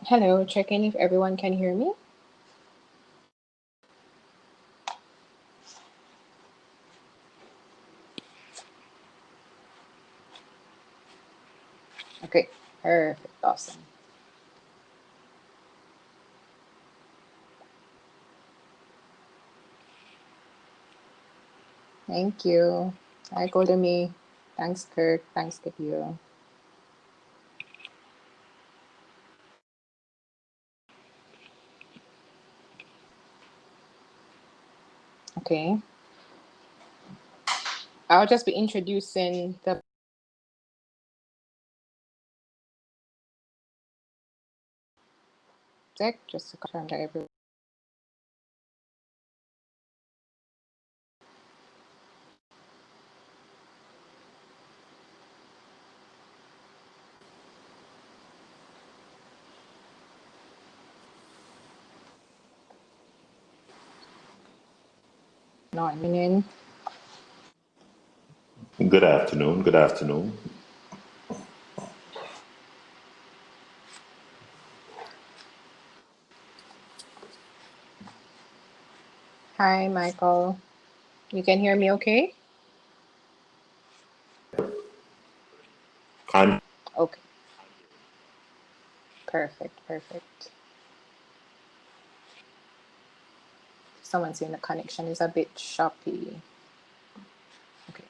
Hello, checking if everyone can hear me. Okay, perfect, awesome. Thank you. Hi, go to me. Thanks, Kirk. Thanks, Kapil. Okay. I'll just be introducing the deck just to confirm that everyone. No, I'm in. Good afternoon. Good afternoon. Hi, Michael. You can hear me okay? I'm Okay. Perfect, perfect. Someone's saying the connection is a bit choppy. Okay.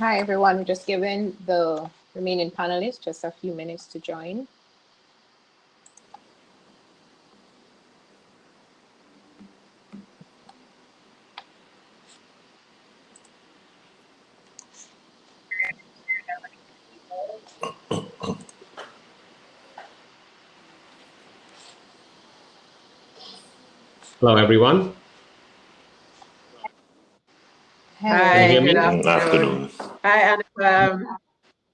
Hi, everyone. We're just giving the remaining panelists just a few minutes to join. Hello, everyone. Hi, good afternoon. Hi, Anupam.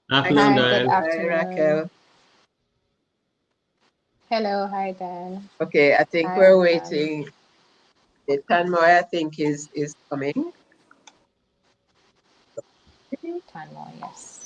Afternoon, Hi, good Diane. afternoon. Hi, Raquel. Hello, hi, Dan. Okay, I think Hi, we're Anupam. waiting. Tanmoy, I think, is coming. Tanmoy, yes.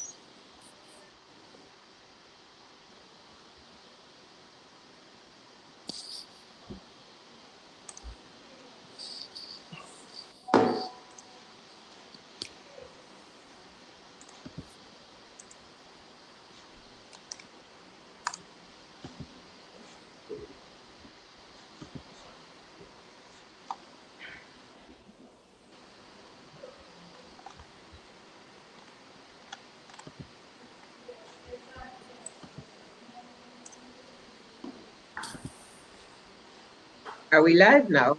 Are we live now?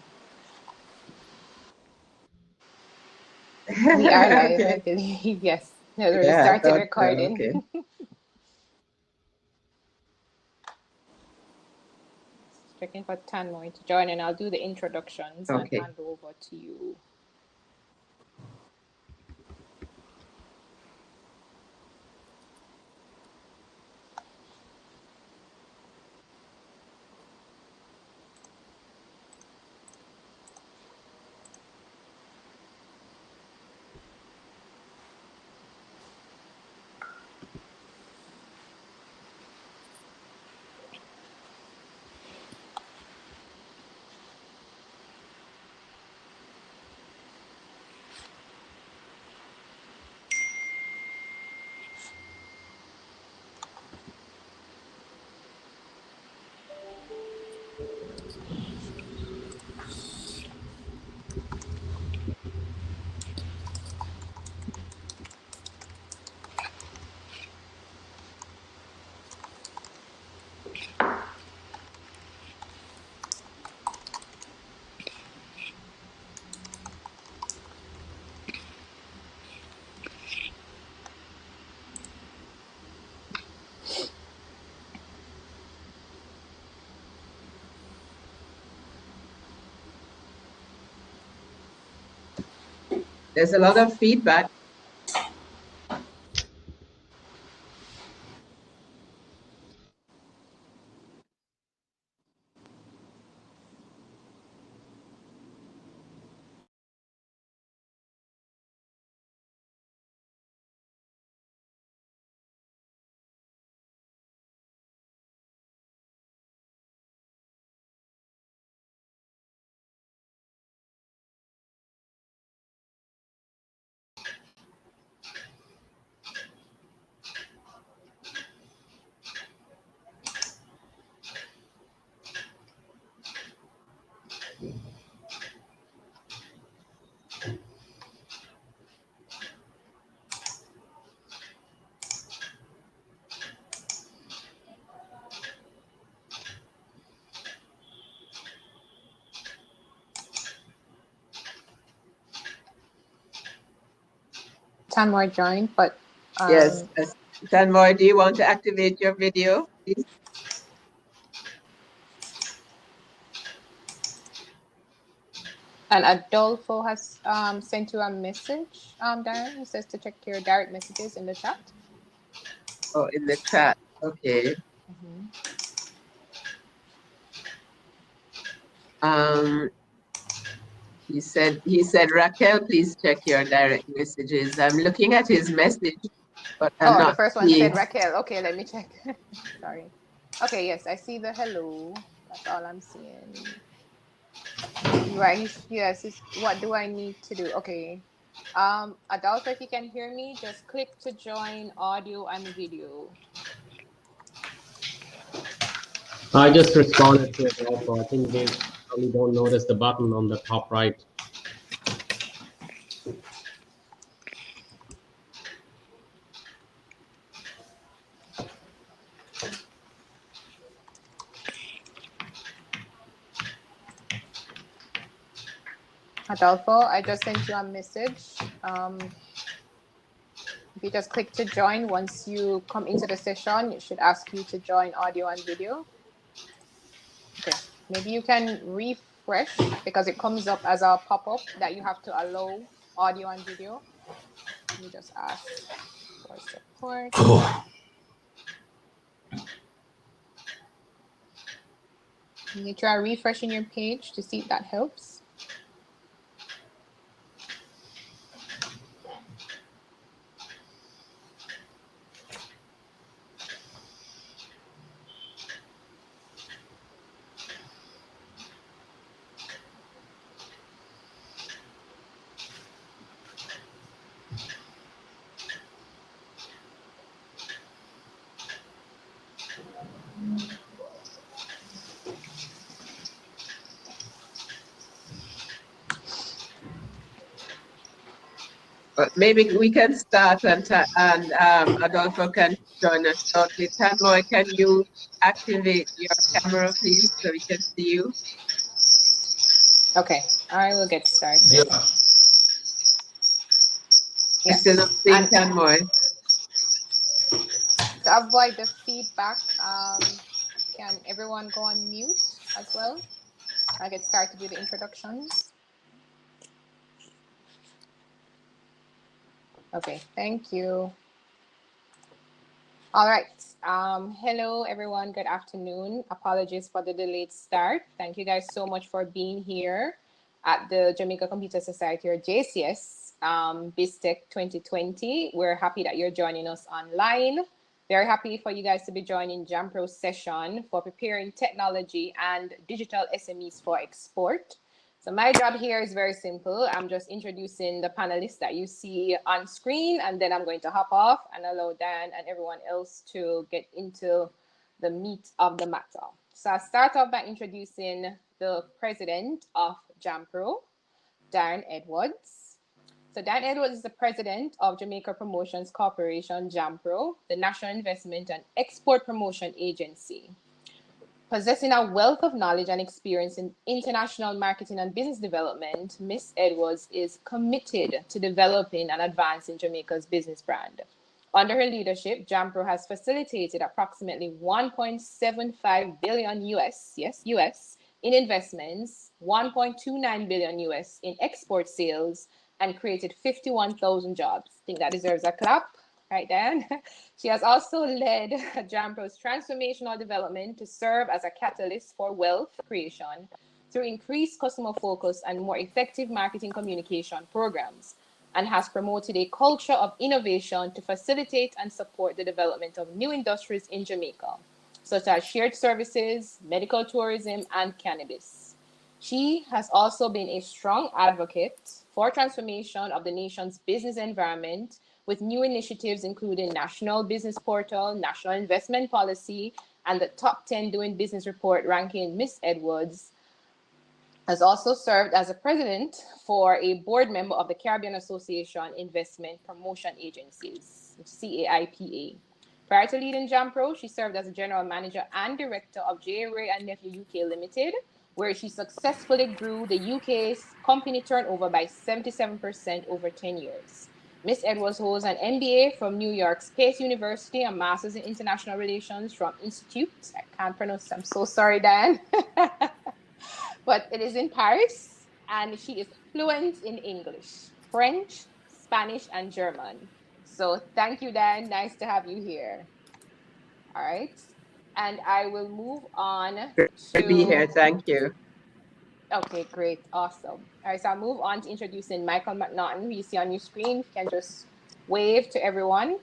We are live, Okay. I believe. Yes. No, we Yeah, I started thought so. recording. Okay. Checking for Tanmoy to join, and I'll do the introductions and Okay. hand over to you. There's a lot of feedback. Tanmoy joined, but Yes. Tanmoy, do you want to activate your video, please? and Adolfo has sent you a message, Diane. He says to check your direct messages in the chat. Oh, in the chat. Okay. He said, Raquel, please check your direct messages. I'm looking at his message, but I'm Oh, the not first one seeing. said Raquel. Okay, let me check. Sorry. Okay, yes, I see the hello. That's all I'm seeing. Right. Yes. What do I need to do? Okay. Adolfo, if you can hear me, just click to join audio and video. I just responded to it also. I think they probably don't notice the button on the top right. Adolfo, I just sent you a message. If you just click to join, once you come into the session, it should ask you to join audio and video. Okay, maybe you can refresh because it comes up as a pop-up that you have to allow audio and video. You just ask for support. You try refreshing your page to see if that helps. But maybe we can start and Adolfo can join us shortly. Tanmoy, can you activate your camera, please, so we can see you? Okay, I will get started. Yeah. Yes. Still not seeing Tanmoy. To avoid the feedback, can everyone go on mute as well? I'll get started with the introductions. Okay, thank you. All right. Hello, everyone. Good afternoon. Apologies for the delayed start. Thank you guys so much for being here at the Jamaica Computer Society, or JCS, BizTech 2020. We're happy that you're joining us online. Very happy for you guys to be joining JAMPRO session for preparing technology and digital SMEs for export. So my job here is very simple. I'm just introducing the panelists that you see on screen, and then I'm going to hop off and allow Diane and everyone else to get into the meat of the matter. So I'll start off by introducing the president of JAMPRO, Diane Edwards. So Diane Edwards is the president of Jamaica Promotions Corporation, JAMPRO, the National Investment and Export Promotion Agency. Possessing a wealth of knowledge and experience in international marketing and business development, Ms. Edwards is committed to developing and advancing Jamaica's business brand. Under her leadership, JAMPRO has facilitated approximately 1.75 billion US, in investments, 1.29 billion US in export sales, and created 51,000 jobs. I think that deserves a clap, right, Diane? She has also led JAMPRO's transformational development to serve as a catalyst for wealth creation through increased customer focus and more effective marketing communication programs, and has promoted a culture of innovation to facilitate and support the development of new industries in Jamaica, such as shared services, medical tourism, and cannabis. She has also been a strong advocate for transformation of the nation's business environment with new initiatives including National Business Portal, National Investment Policy, and the Top 10 Doing Business Report ranking Miss Edwards. Has also served as a president for a board member of the Caribbean Association Investment Promotion Agencies, CAIPA. Prior to leading JAMPRO, she served as a general manager and director of J. Ray and Nephew UK Limited, where she successfully grew the UK's company turnover by 77% over 10 years. Miss Edwards holds an MBA from New York State University, a master's in international relations from Institute. I can't pronounce. I'm so sorry, Diane. But it is in Paris, and she is fluent in English, French, Spanish, and German. So thank you, Dan. Nice to have you here. All right. And I will move on To be here, to, thank you. okay, great. Awesome. All right. So I'll move on to introducing Micheal McNaughton, who you see on your screen. You can just wave to everyone.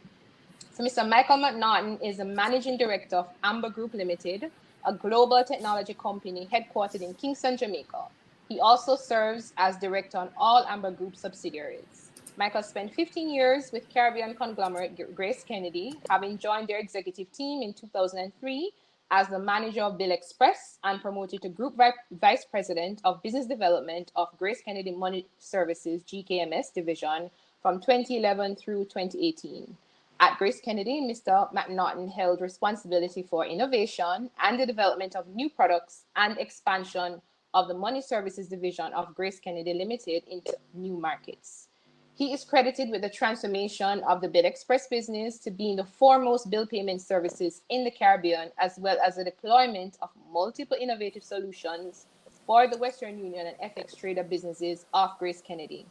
So Mr. Micheal McNaughton is the managing director of Amber Group Limited, a global technology company headquartered in Kingston, Jamaica. He also serves as director on all Amber Group subsidiaries. Micheal spent 15 years with Caribbean conglomerate Grace Kennedy, having joined their executive team in 2003 as the manager of Bill Express and promoted to group vice president of business development of Grace Kennedy Money Services GKMS division from 2011 through 2018. At Grace Kennedy, Mr. McNaughton held responsibility for innovation and the development of new products and expansion of the money services division of Grace Kennedy Limited into new markets. He is credited with the transformation of the Bill Express business to being the foremost bill payment services in the Caribbean, as well as the deployment of multiple innovative solutions for the Western Union and FX trader businesses of Grace Kennedy.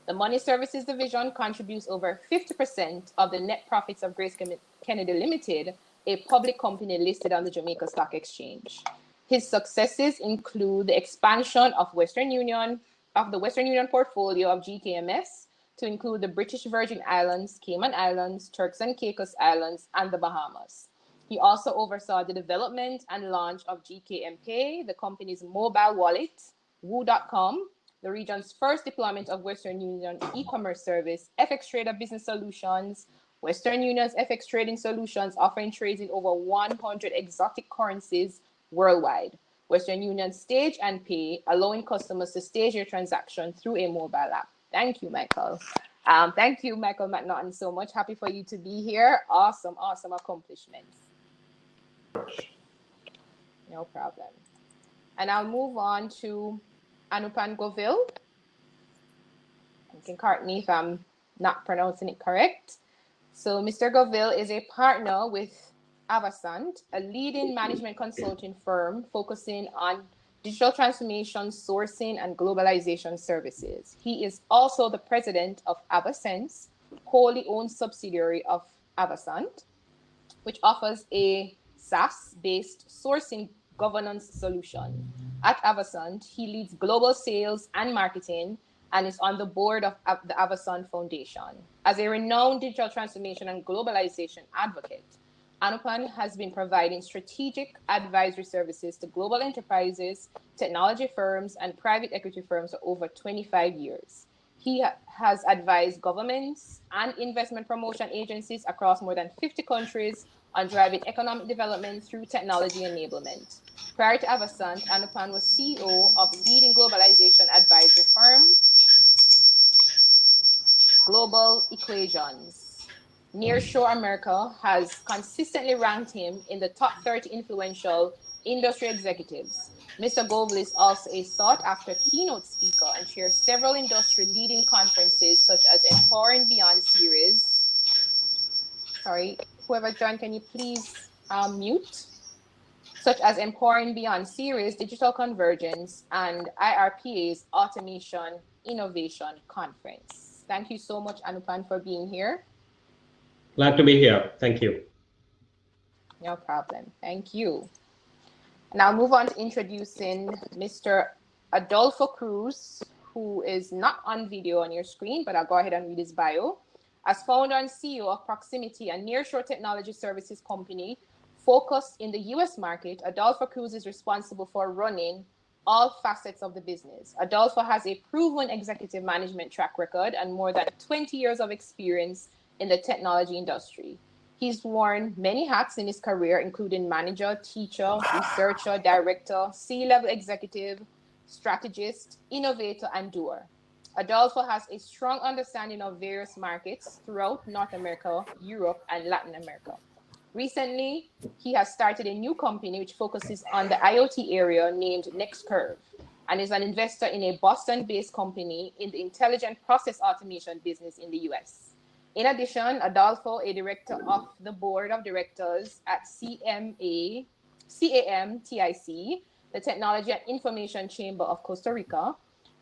The Money Services Division contributes over 50% of the net profits of Grace Kennedy Limited, a public company listed on the Jamaica Stock Exchange. His successes include the expansion of the Western Union portfolio of GKMS to include the British Virgin Islands, Cayman Islands, Turks and Caicos Islands, and the Bahamas. He also oversaw the development and launch of GKMPay, the company's mobile wallet, Woo.com, the region's first deployment of Western Union e-commerce service, FX Trader Business Solutions, Western Union's FX trading solutions offering trades in over 100 exotic currencies worldwide. Western Union Stage and Pay, allowing customers to stage their transaction through a mobile app. Thank you, Micheal. Thank you, Micheal McNaughton, so much. Happy for you to be here. Awesome, awesome accomplishments. No problem. And I'll move on to Anupam Govil. You can correct me if I'm not pronouncing it correct. So Mr. Govil is a partner with Avasant, a leading management consulting firm focusing on digital transformation, sourcing, and globalization services. He is also the president of Avasant's wholly owned subsidiary of Avasant, which offers a SaaS-based sourcing governance solution. At Avasant, he leads global sales and marketing and is on the board of the Avasant Foundation. As a renowned digital transformation and globalization advocate, Anupam has been providing strategic advisory services to global enterprises, technology firms, and private equity firms for over 25 years. He has advised governments and investment promotion agencies across more than 50 countries on driving economic development through technology enablement. Prior to Avasant, Anupam was CEO of leading globalization advisory firm Global Equations. Nearshore America has consistently ranked him in the top 30 influential industry executives. Mr. Govil is also a sought-after keynote speaker and chairs several industry-leading conferences such as Empowering Beyond Series. Sorry, whoever joined, can you please mute? such as Empowering Beyond Series Digital Convergence and IRPA's Automation Innovation Conference. Thank you so much, Anupam, for being here. Glad to be here. Thank you. No problem. Thank you. Now move on to introducing Mr. Adolfo Cruz, who is not on video on your screen, but I'll go ahead and read his bio. As founder and CEO of Proximity, a nearshore technology services company focused in the US market, Adolfo Cruz is responsible for running all facets of the business. Adolfo has a proven executive management track record and more than 20 years of experience in the technology industry. He's worn many hats in his career, including manager, teacher, researcher, director, C-level executive, strategist, innovator, and doer. Adolfo has a strong understanding of various markets throughout North America, Europe, and Latin America. Recently, he has started a new company which focuses on the IoT area named NextCurve and is an investor in a Boston-based company in the intelligent process automation business in the US. In addition, Adolfo, a director of the board of directors at CAMTIC, the Technology and Information Chamber of Costa Rica,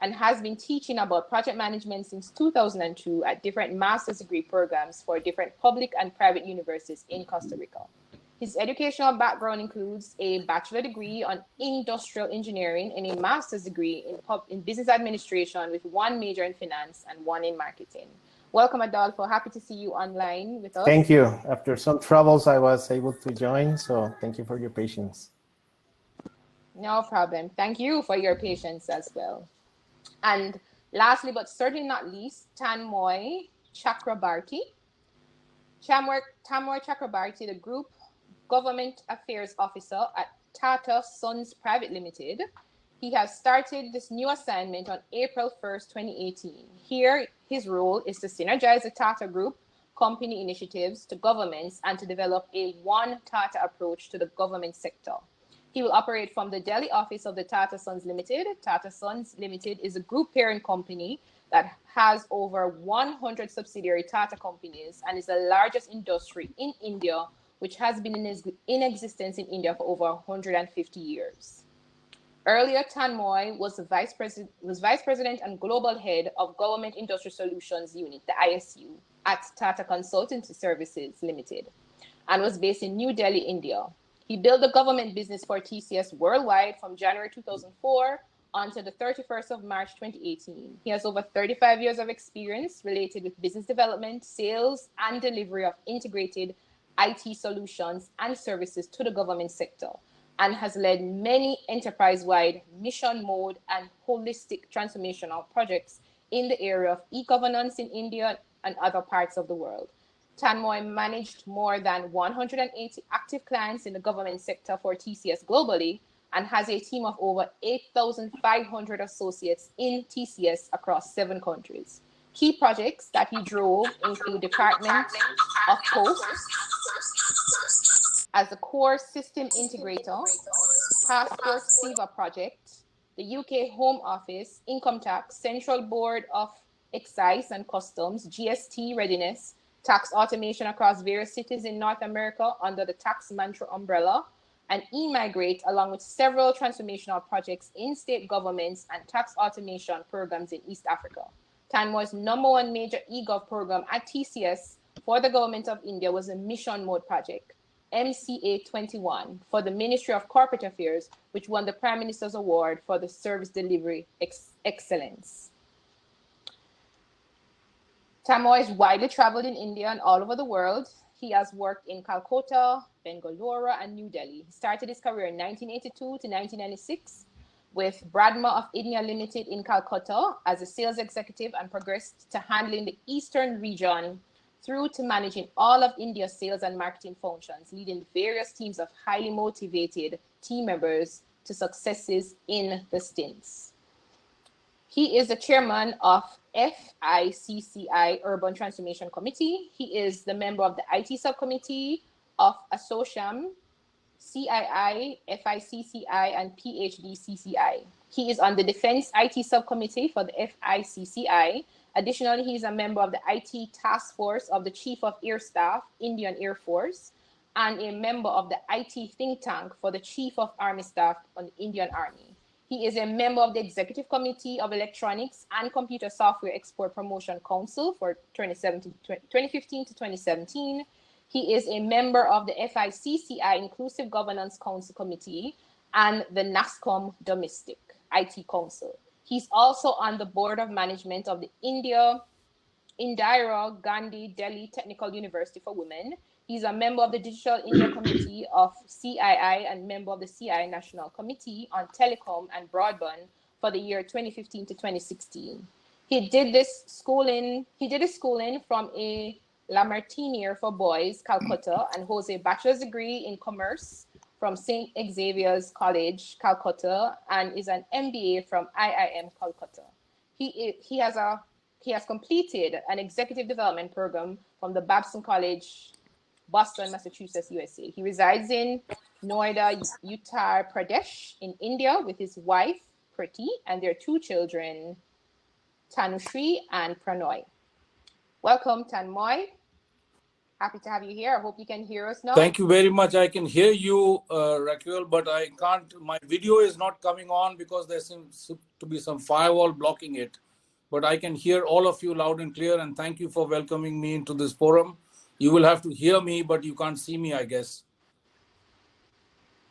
and has been teaching about project management since 2002 at different master's degree programs for different public and private universities in Costa Rica. His educational background includes a bachelor degree on industrial engineering and a master's degree in business administration with one major in finance and one in marketing. Welcome, Adolfo. Happy to see you online with us. Thank you. After some troubles, I was able to join, so thank you for your patience. No problem. Thank you for your patience as well. And lastly, but certainly not least, Tanmoy Chakrabarty. Tanmoy Chakrabarty, the Group Government Affairs Officer at Tata Sons Private Limited. He has started this new assignment on April 1st, 2018. Here, his role is to synergize the Tata Group company initiatives to governments and to develop a one Tata approach to the government sector. He will operate from the Delhi office of the Tata Sons Limited. Tata Sons Limited is a group parent company that has over 100 subsidiary Tata companies and is the largest industry in India, which has been in existence in India for over 150 years. Earlier, Tanmoy was vice president and global head of Government Industry Solutions Unit, the ISU, at Tata Consultancy Services Limited, and was based in New Delhi, India. He built the government business for TCS worldwide from January 2004 until the 31st of March 2018. He has over 35 years of experience related with business development, sales, and delivery of integrated IT solutions and services to the government sector, and has led many enterprise-wide mission mode and holistic transformational projects in the area of e-governance in India and other parts of the world. Tanmoy managed more than 180 active clients in the government sector for TCS globally and has a team of over 8,500 associates in TCS across 7 countries. Key projects that he drove include Department of Post as the core system integrator, Passport Seva project, the UK Home Office, Income Tax, Central Board of Excise and Customs, GST readiness, tax automation across various cities in North America under the tax mantra umbrella, and e-migrate, along with several transformational projects in state governments and tax automation programs in East Africa. Tanmoy's #1 major eGov program at TCS for the government of India was a mission mode project, MCA 21, for the Ministry of Corporate Affairs, which won the Prime Minister's Award for the Service Delivery Excellence. Tanmoy is widely traveled in India and all over the world. He has worked in Calcutta, Bengaluru, and New Delhi. He started his career in 1982 to 1996 with Bradma of India Limited in Calcutta as a sales executive and progressed to handling the Eastern region through to managing all of India's sales and marketing functions, leading various teams of highly motivated team members to successes in the stints. He is the chairman of FICCI Urban Transformation Committee. He is the member of the IT subcommittee of ASSOCHAM, CII, FICCI, and PhD-CCI. He is on the Defense IT subcommittee for the FICCI. Additionally, he is a member of the IT task force of the Chief of Air Staff, Indian Air Force, and a member of the IT think tank for the Chief of Army Staff on the Indian Army. He is a member of the Executive Committee of Electronics and Computer Software Export Promotion Council for 2015 to 2017. He is a member of the FICCI Inclusive Governance Council Committee and the NASCOM Domestic IT Council. He's also on the Board of Management of the Indira Gandhi Delhi Technical University for Women. He's a member of the Digital India Committee of CII and member of the CII National Committee on Telecom and Broadband for the year 2015 to 2016. He did his schooling from a Lamartiniere for Boys, Calcutta, and holds a bachelor's degree in commerce from St. Xavier's College, Calcutta, and is an MBA from IIM Calcutta. He has completed an executive development program from the Babson College, Boston, Massachusetts, USA. He resides in Noida, Uttar Pradesh in India with his wife, Priti, and their two children, Tanushri and Pranoy. Welcome, Tanmoy. Happy to have you here. I hope you can hear us now. Thank you very much. I can hear you, Raquel, but I can't, my video is not coming on because there seems to be some firewall blocking it. But I can hear all of you loud and clear, and thank you for welcoming me into this forum. You will have to hear me, but you can't see me, I guess.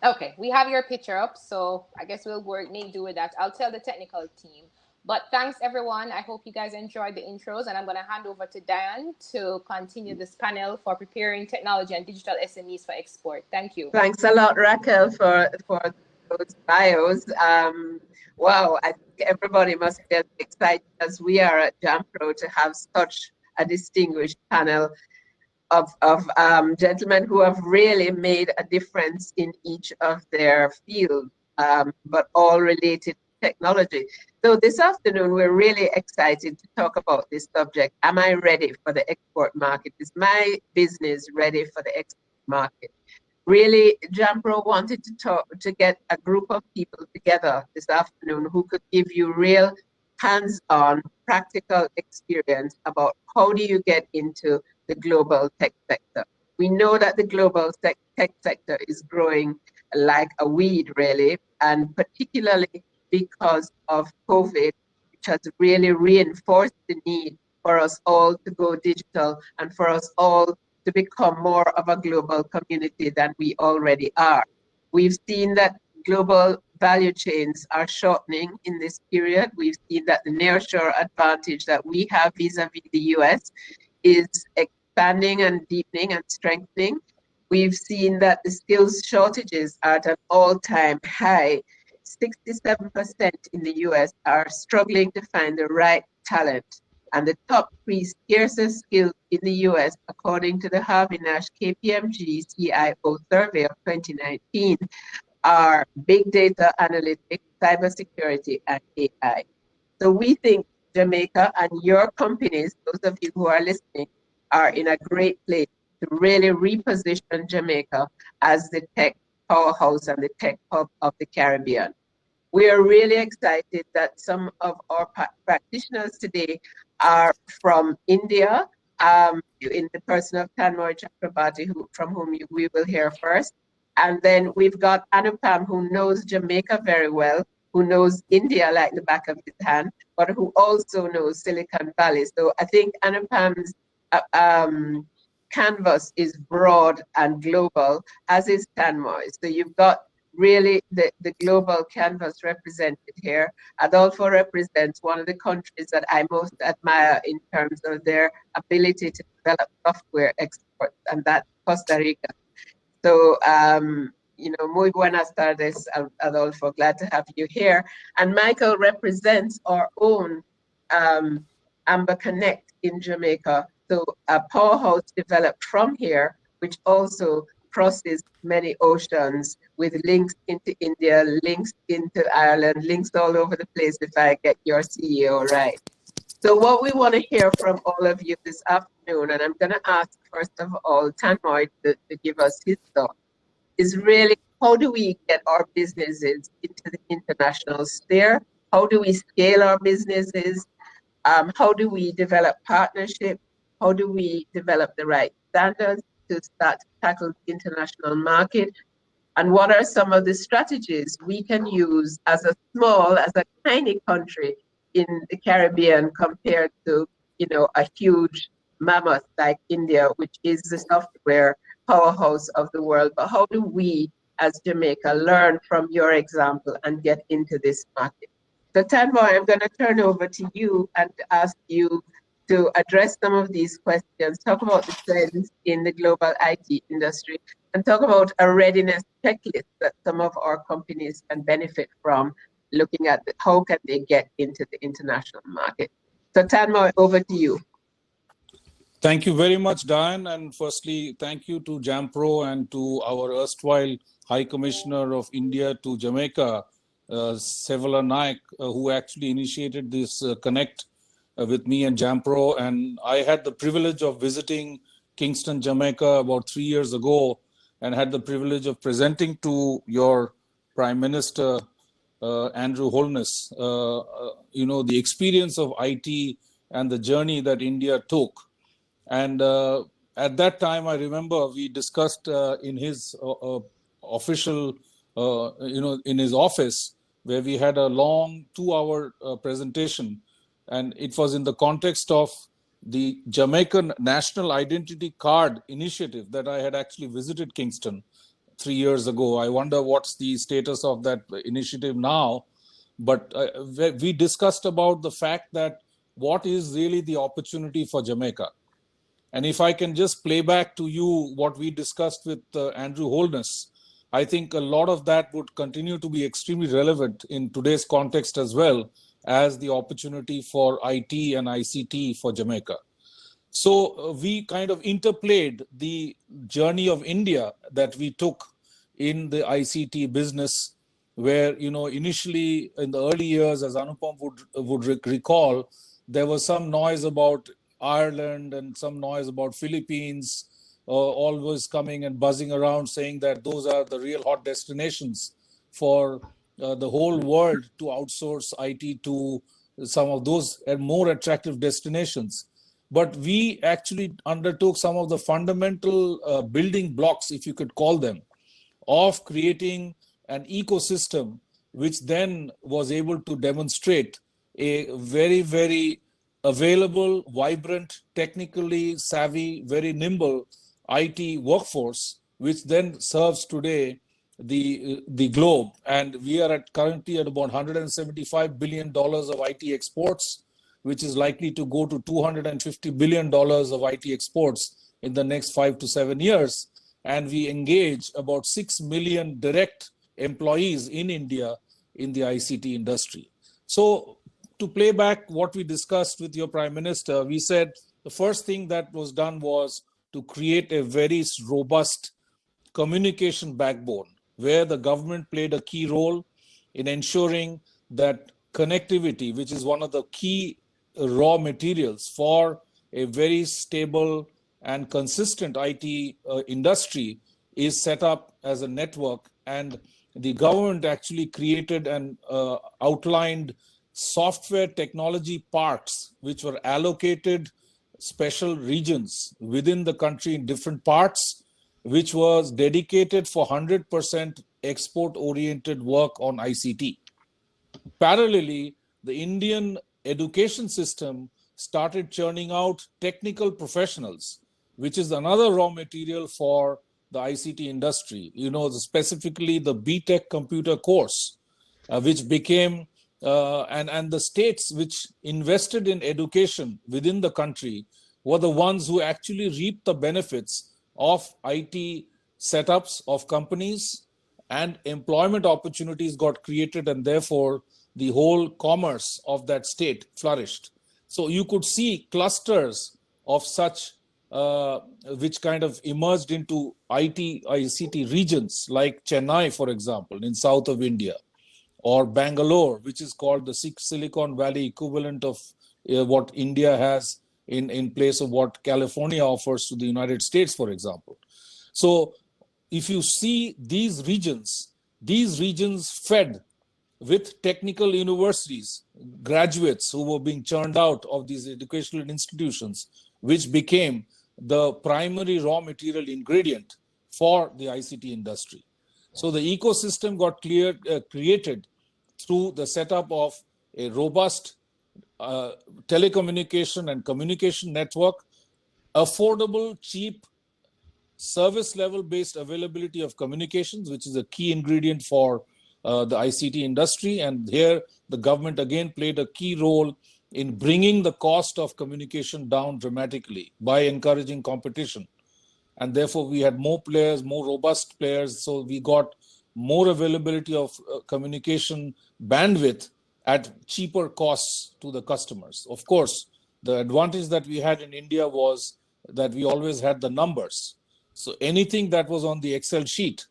Okay, we have your picture up, so I guess we'll make do with that. I'll tell the technical team. But thanks, everyone. I hope you guys enjoyed the intros, and I'm going to hand over to Diane to continue this panel for preparing technology and digital SMEs for export. Thank you. Thanks a lot, Raquel, for those bios. Wow, I think everybody must be as excited as we are at JAMPRO to have such a distinguished panel of gentlemen who have really made a difference in each of their fields, but all related to technology. So this afternoon, we're really excited to talk about this subject. Am I ready for the export market? Is my business ready for the export market? Really, JAMPRO wanted to get a group of people together this afternoon who could give you real hands-on practical experience about how do you get into the global tech sector. We know that the global tech sector is growing like a weed, really, and particularly because of COVID, which has really reinforced the need for us all to go digital and for us all to become more of a global community than we already are. We've seen that global value chains are shortening in this period. We've seen that the nearshore advantage that we have vis-a-vis the US is expanding and deepening and strengthening. We've seen that the skills shortages are at an all-time high. 67% in the US are struggling to find the right talent. And the top 3 scarcest skills in the US, according to the Harvey Nash KPMG CIO survey of 2019, are big data analytics, cybersecurity, and AI. So we think Jamaica and your companies, those of you who are listening, are in a great place to really reposition Jamaica as the tech powerhouse and the tech hub of the Caribbean. We are really excited that some of our practitioners today are from India, in the person of Tanmoy Chakrabarty, from whom we will hear first. And then we've got Anupam, who knows Jamaica very well, who knows India like the back of his hand, but who also knows Silicon Valley. So I think Anupam's canvas is broad and global, as is Tanmoy's. So you've got really the global canvas represented here. Adolfo represents one of the countries that I most admire in terms of their ability to develop software exports, and that's Costa Rica. So, you know, muy buenas tardes, Adolfo, glad to have you here. And Micheal represents our own Amber Connect in Jamaica. So a powerhouse developed from here, which also crosses many oceans with links into India, links into Ireland, links all over the place if I get your CEO right. So what we want to hear from all of you this afternoon, and I'm going to ask first of all Tanmoy to give us his thought, is really how do we get our businesses into the international sphere? How do we scale our businesses? How do we develop partnerships? How do we develop the right standards to start to tackle the international market? And what are some of the strategies we can use as a tiny country in the Caribbean compared to, a huge mammoth like India, which is the software powerhouse of the world? But how do we, as Jamaica, learn from your example and get into this market? So Tanmoy, I'm going to turn over to you and ask you to address some of these questions, talk about the trends in the global IT industry, and talk about a readiness checklist that some of our companies can benefit from, looking at how can they get into the international market. So Tanmoy, over to you. Thank you very much, Diane. And firstly, thank you to JAMPRO and to our erstwhile High Commissioner of India to Jamaica, Sevala Naik, who actually initiated this connect with me and JAMPRO. And I had the privilege of visiting Kingston, Jamaica about 3 years ago, and had the privilege of presenting to your Prime Minister, Andrew Holness, the experience of IT and the journey that India took. And at that time, I remember we discussed in his official, in his office, where we had a long 2-hour presentation. And it was in the context of the Jamaican National Identity Card initiative that I had actually visited Kingston 3 years ago. I wonder what's the status of that initiative now. But we discussed about the fact that what is really the opportunity for Jamaica. And if I can just play back to you what we discussed with Andrew Holness, I think a lot of that would continue to be extremely relevant in today's context as well as the opportunity for IT and ICT for Jamaica. So we kind of interplayed the journey of India that we took in the ICT business, where, initially in the early years, as Anupam would recall, there was some noise about Ireland and some noise about Philippines, always coming and buzzing around saying that those are the real hot destinations for the whole world to outsource IT to some of those more attractive destinations. But we actually undertook some of the fundamental building blocks, if you could call them, of creating an ecosystem, which then was able to demonstrate a very, very available, vibrant, technically savvy, very nimble IT workforce, which then serves today the globe. And we are currently at about $175 billion of IT exports, which is likely to go to $250 billion of IT exports in the next 5 to 7 years. And we engage about 6 million direct employees in India in the ICT industry. So to play back what we discussed with your Prime Minister, we said the first thing that was done was to create a very robust communication backbone, where the government played a key role in ensuring that connectivity, which is one of the key raw materials for a very stable and consistent IT industry, is set up as a network. And the government actually created and outlined software technology parks, which were allocated special regions within the country in different parts, which was dedicated for 100% export-oriented work on ICT. Parallelly, the Indian education system started churning out technical professionals, which is another raw material for the ICT industry. Specifically the BTech computer course, which became, and the states which invested in education within the country were the ones who actually reaped the benefits of IT setups of companies, and employment opportunities got created, and therefore the whole commerce of that state flourished. So you could see clusters of such which kind of emerged into ICT regions like Chennai, for example, in south of India, or Bangalore, which is called the Silicon Valley equivalent of what India has in place of what California offers to the United States, for example. So if you see these regions fed with technical universities, graduates who were being churned out of these educational institutions, which became the primary raw material ingredient for the ICT industry. So the ecosystem got created through the setup of a robust telecommunication and communication network, affordable, cheap, service level based availability of communications, which is a key ingredient for the ICT industry. And here the government again played a key role in bringing the cost of communication down dramatically by encouraging competition. And therefore we had more players, more robust players. So we got more availability of communication bandwidth at cheaper costs to the customers. Of course, the advantage that we had in India was that we always had the numbers. So anything that was on the Excel sheet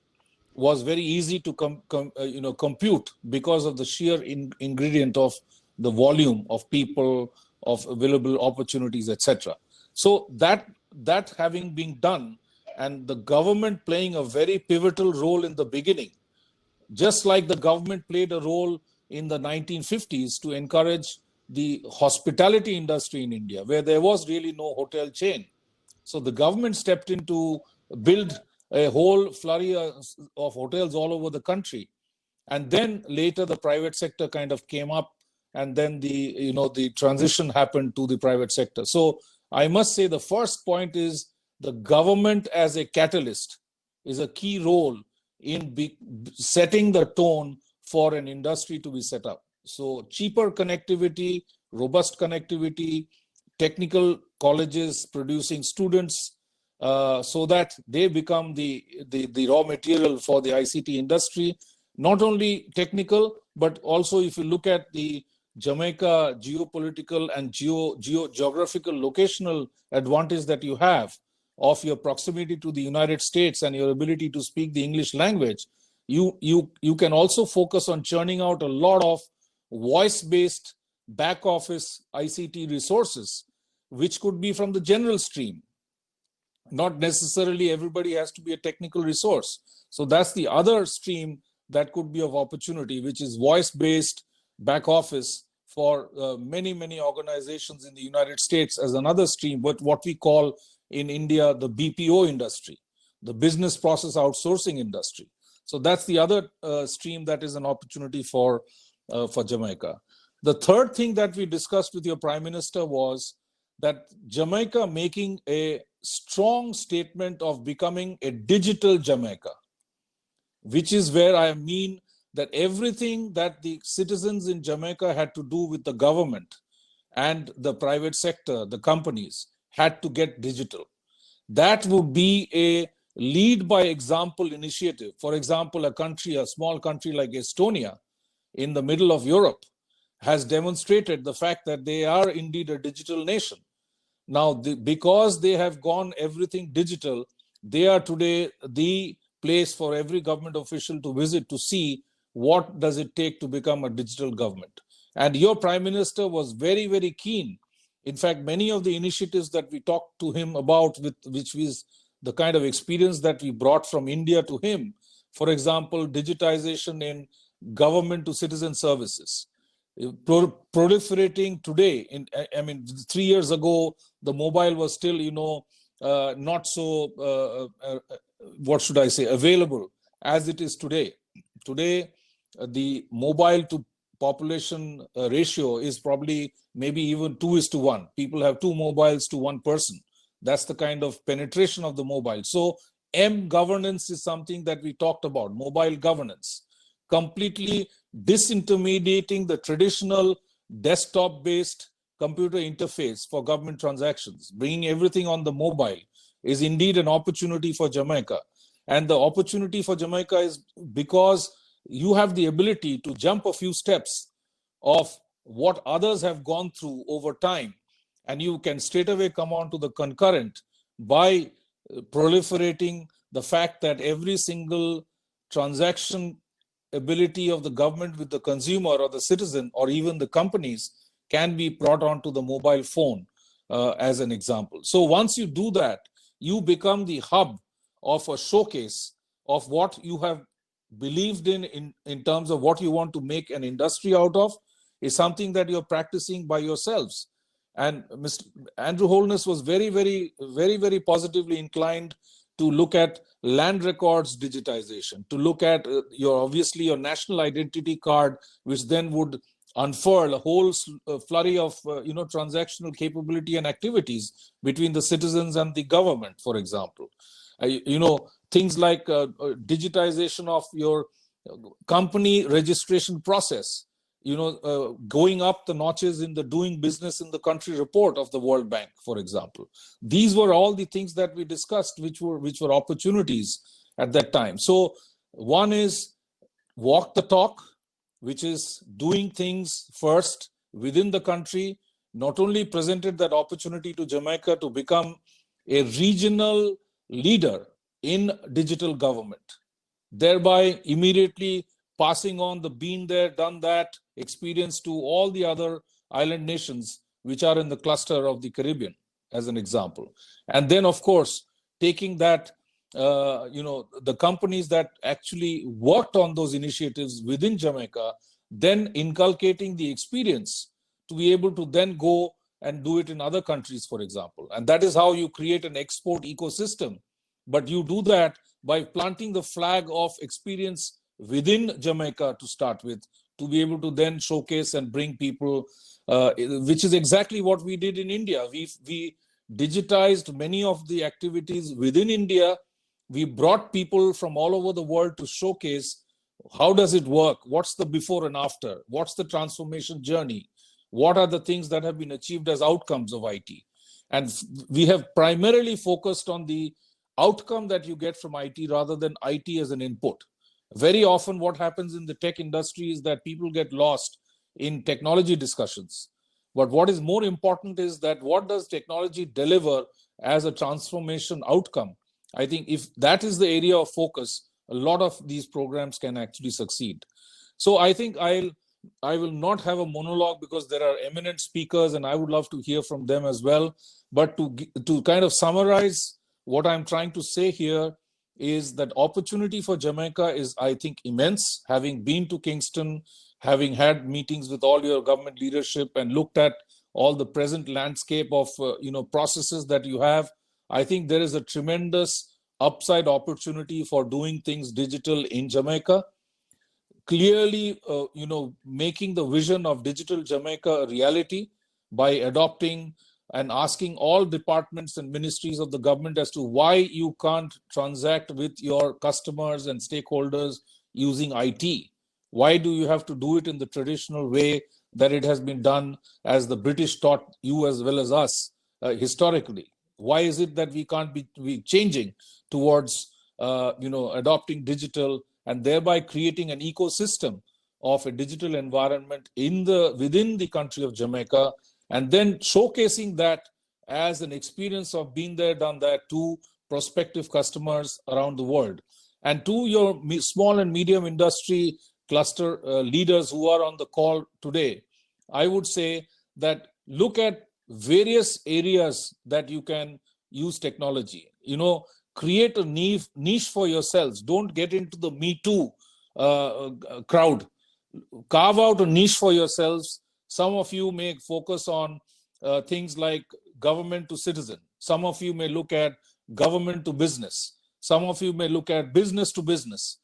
was very easy to compute because of the sheer ingredient of the volume of people, of available opportunities, etc. So that having been done, and the government playing a very pivotal role in the beginning, just like the government played a role in the 1950s to encourage the hospitality industry in India, where there was really no hotel chain. So the government stepped in to build a whole flurry of hotels all over the country. And then later the private sector kind of came up, and then the transition happened to the private sector. So I must say the first point is the government as a catalyst is a key role in setting the tone for an industry to be set up. So cheaper connectivity, robust connectivity, technical colleges producing students so that they become the raw material for the ICT industry. Not only technical, but also if you look at the Jamaica geopolitical and geographical locational advantage that you have of your proximity to the United States and your ability to speak the English language, you can also focus on churning out a lot of voice-based back office ICT resources, which could be from the general stream. Not necessarily everybody has to be a technical resource. So that's the other stream that could be of opportunity, which is voice-based back office for many, many organizations in the United States as another stream, but what we call in India, the BPO industry, the business process outsourcing industry. So that's the other stream that is an opportunity for Jamaica. The third thing that we discussed with your Prime Minister was that Jamaica making a strong statement of becoming a digital Jamaica, which is where I mean that everything that the citizens in Jamaica had to do with the government and the private sector, the companies, had to get digital. That would be a lead by example initiative. For example, a small country like Estonia in the middle of Europe has demonstrated the fact that they are indeed a digital nation. Now, because they have gone everything digital, they are today the place for every government official to visit to see what does it take to become a digital government. And your Prime Minister was very, very keen. In fact, many of the initiatives that we talked to him about, which was the kind of experience that we brought from India to him, for example, digitization in government to citizen services, proliferating today. I mean, 3 years ago, the mobile was still, not so, what should I say, available as it is today. Today, the mobile to population ratio is probably maybe even 2:1. People have 2 mobiles to 1 person. That's the kind of penetration of the mobile. So governance is something that we talked about, mobile governance, completely disintermediating the traditional desktop-based computer interface for government transactions. Bringing everything on the mobile is indeed an opportunity for Jamaica. And the opportunity for Jamaica is because you have the ability to jump a few steps of what others have gone through over time, and you can straight away come on to the concurrent by proliferating the fact that every single transaction ability of the government with the consumer or the citizen or even the companies can be brought onto the mobile phone as an example. So once you do that, you become the hub of a showcase of what you have believed in terms of what you want to make an industry out of, is something that you're practicing by yourselves. And Mr. Andrew Holness was very, very, very, very positively inclined to look at land records digitization, to look at obviously your national identity card, which then would unfurl a whole flurry of transactional capability and activities between the citizens and the government, for example. Things like digitization of your company registration process, going up the notches in the doing business in the country report of the World Bank, for example. These were all the things that we discussed, which were opportunities at that time. So one is walk the talk, which is doing things first within the country, not only presented that opportunity to Jamaica to become a regional leader in digital government, thereby immediately passing on the been there, done that experience to all the other island nations which are in the cluster of the Caribbean, as an example. And then, of course, taking that, the companies that actually worked on those initiatives within Jamaica, then inculcating the experience to be able to then go and do it in other countries, for example. And that is how you create an export ecosystem. But you do that by planting the flag of experience within Jamaica to start with, to be able to then showcase and bring people, which is exactly what we did in India. We digitized many of the activities within India. We brought people from all over the world to showcase how does it work, what's the before and after, what's the transformation journey, what are the things that have been achieved as outcomes of IT. And we have primarily focused on the outcome that you get from IT rather than IT as an input. Very often what happens in the tech industry is that people get lost in technology discussions. But what is more important is that what does technology deliver as a transformation outcome? I think if that is the area of focus, a lot of these programs can actually succeed. So I think I will not have a monologue because there are eminent speakers and I would love to hear from them as well. But to kind of summarize what I'm trying to say here is that opportunity for Jamaica is, I think, immense. Having been to Kingston, having had meetings with all your government leadership and looked at all the present landscape of processes that you have, I think there is a tremendous upside opportunity for doing things digital in Jamaica. Clearly, making the vision of digital Jamaica a reality by adopting and asking all departments and ministries of the government as to why you can't transact with your customers and stakeholders using IT. Why do you have to do it in the traditional way that it has been done, as the British taught you as well as us historically? Why is it that we can't be changing towards adopting digital and thereby creating an ecosystem of a digital environment within the country of Jamaica, and then showcasing that as an experience of being there, done that to prospective customers around the world? And to your small and medium industry cluster leaders who are on the call today, I would say that look at various areas that you can use technology. Create a niche for yourselves. Don't get into the Me Too crowd. Carve out a niche for yourselves. Some of you may focus on things like government to citizen. Some of you may look at government to business. Some of you may look at business to business.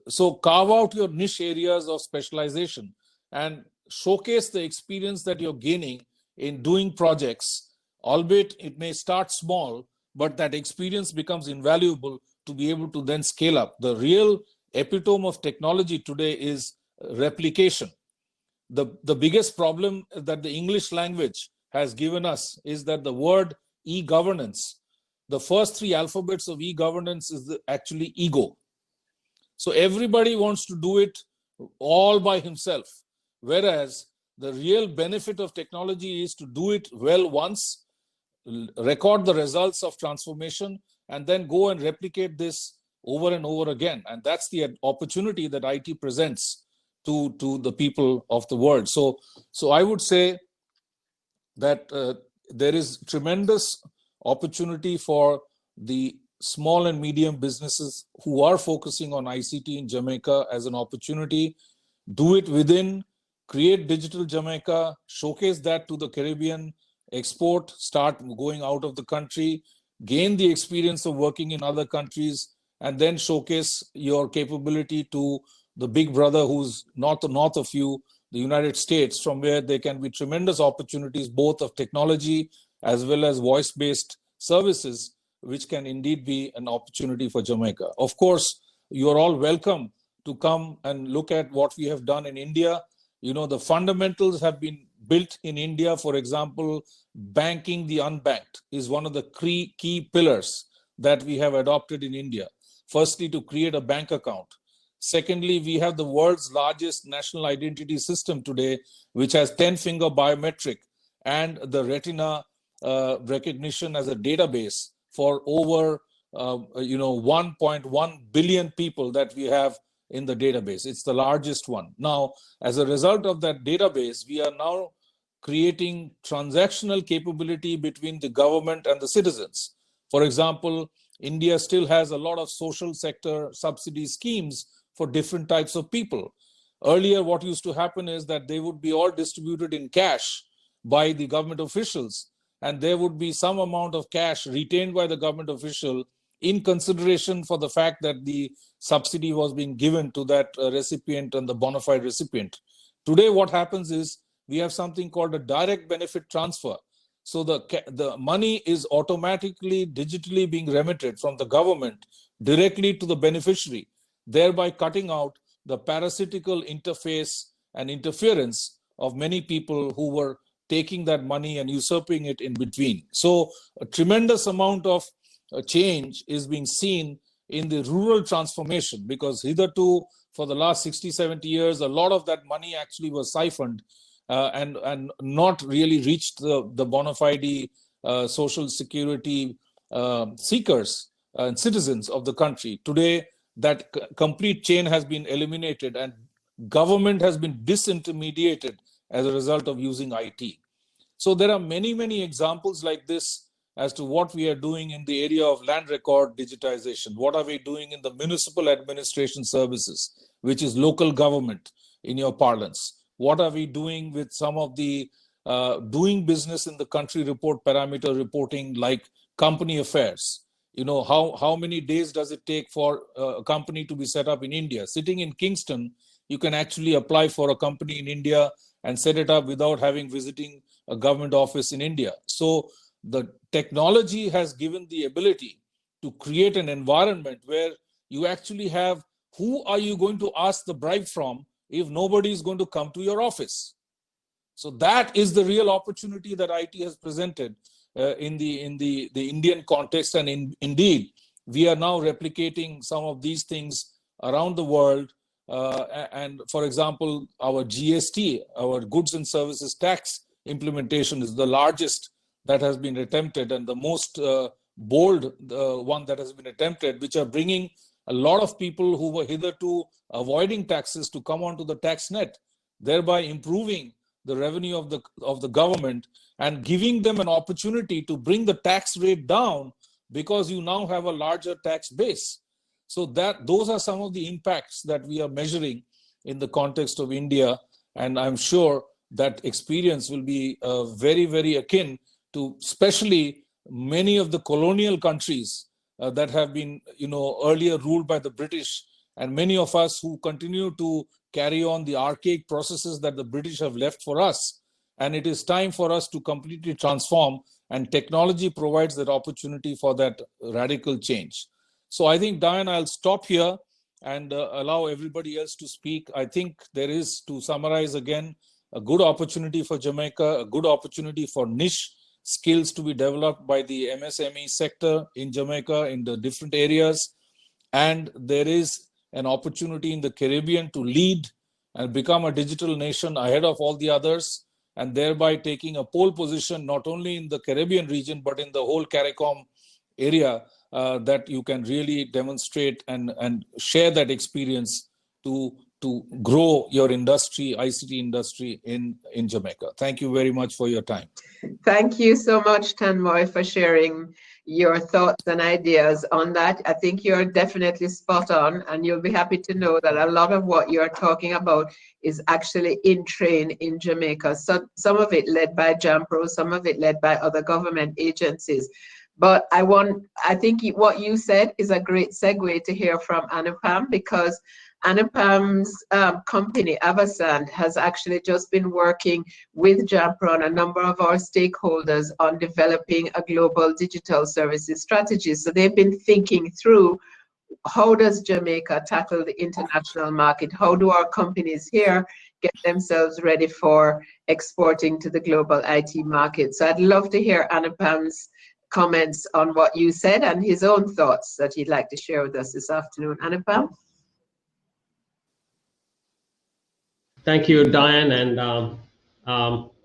So carve out your niche areas of specialization and showcase the experience that you're gaining in doing projects. Albeit it may start small, but that experience becomes invaluable to be able to then scale up. The real epitome of technology today is replication. The biggest problem that the English language has given us is that the word e-governance, the first three alphabets of e-governance is actually ego. So everybody wants to do it all by himself, whereas the real benefit of technology is to do it well once, record the results of transformation, and then go and replicate this over and over again. And that's the opportunity that IT presents to the people of the world. So I would say that there is tremendous opportunity for the small and medium businesses who are focusing on ICT in Jamaica as an opportunity. Do it within, create digital Jamaica, showcase that to the Caribbean, export, start going out of the country, gain the experience of working in other countries, and then showcase your capability to the big brother who's north of you, the United States, from where there can be tremendous opportunities, both of technology as well as voice-based services, which can indeed be an opportunity for Jamaica. Of course, you're all welcome to come and look at what we have done in India. You know, the fundamentals have been built in India. For example, banking the unbanked is one of the key pillars that we have adopted in India. Firstly, to create a bank account. Secondly, we have the world's largest national identity system today, which has 10-finger biometric and the retina recognition as a database for over 1.1 billion people that we have in the database. It's the largest one. Now, as a result of that database, we are now creating transactional capability between the government and the citizens. For example, India still has a lot of social sector subsidy schemes for different types of people. Earlier, what used to happen is that they would be all distributed in cash by the government officials, and there would be some amount of cash retained by the government official in consideration for the fact that the subsidy was being given to that recipient and the bona fide recipient. Today, what happens is we have something called a direct benefit transfer. So the money is automatically digitally being remitted from the government directly to the beneficiary, thereby cutting out the parasitical interface and interference of many people who were taking that money and usurping it in between. So a tremendous amount of change is being seen in the rural transformation, because hitherto for the last 60-70 years, a lot of that money actually was siphoned and not really reached the bona fide social security seekers and citizens of the country. Today, that complete chain has been eliminated and government has been disintermediated as a result of using IT. So there are many examples like this as to what we are doing in the area of land record digitization. What are we doing in the municipal administration services, which is local government in your parlance? What are we doing with some of the doing business in the country report parameter reporting, like company affairs? You know, how many days does it take for a company to be set up in India? Sitting in Kingston, you can actually apply for a company in India and set it up without visiting a government office in India. So the technology has given the ability to create an environment where you actually have, who are you going to ask the bribe from if nobody is going to come to your office? So that is the real opportunity that IT has presented in the Indian context. And indeed, we are now replicating some of these things around the world. And for example, our GST, our goods and services tax implementation, is the largest that has been attempted and the most bold one that has been attempted, which are bringing a lot of people who were hitherto avoiding taxes to come onto the tax net, thereby improving the revenue of the government and giving them an opportunity to bring the tax rate down, because you now have a larger tax base. So those are some of the impacts that we are measuring in the context of India, and I'm sure that experience will be very akin to especially many of the colonial countries that have been, earlier ruled by the British, and many of us who continue to carry on the archaic processes that the British have left for us. And it is time for us to completely transform, and technology provides that opportunity for that radical change. So I think, Diane, I'll stop here and allow everybody else to speak. I think there is, to summarize again, a good opportunity for Jamaica, a good opportunity for niche skills to be developed by the MSME sector in Jamaica in the different areas. And there is an opportunity in the Caribbean to lead and become a digital nation ahead of all the others, and thereby taking a pole position not only in the Caribbean region, but in the whole CARICOM area, that you can really demonstrate and share that experience to grow your industry, ICT industry in Jamaica. Thank you very much for your time. Thank you so much, Tanmoy, for sharing your thoughts and ideas on that. I think you're definitely spot on, and you'll be happy to know that a lot of what you're talking about is actually in train in Jamaica. So some of it led by JAMPRO, some of it led by other government agencies. But I think what you said is a great segue to hear from Anupam, because Anupam's company, Avasant, has actually just been working with JAMPRO and a number of our stakeholders on developing a global digital services strategy. So they've been thinking through, how does Jamaica tackle the international market? How do our companies here get themselves ready for exporting to the global IT market? So I'd love to hear Anupam's comments on what you said and his own thoughts that he'd like to share with us this afternoon. Anupam? Thank you, Diane, and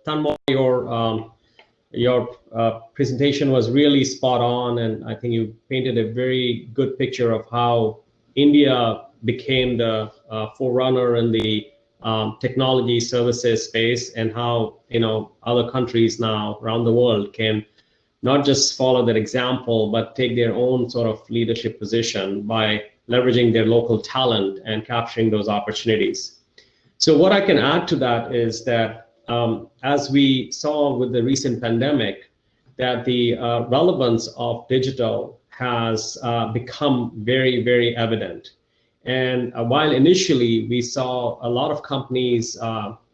Tanmoy, your presentation was really spot on, and I think you painted a very good picture of how India became the forerunner in the technology services space, and how other countries now around the world can not just follow that example, but take their own sort of leadership position by leveraging their local talent and capturing those opportunities. So what I can add to that is that as we saw with the recent pandemic, that the relevance of digital has become very, very evident. And while initially we saw a lot of companies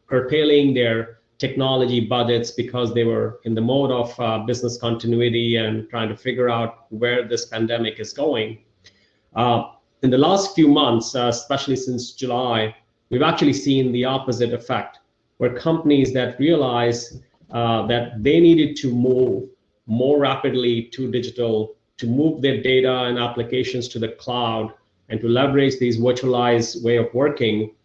curtailing their technology budgets because they were in the mode of business continuity and trying to figure out where this pandemic is going, in the last few months, especially since July, we've actually seen the opposite effect, where companies that realize that they needed to move more rapidly to digital, to move their data and applications to the cloud, and to leverage these virtualized way of working,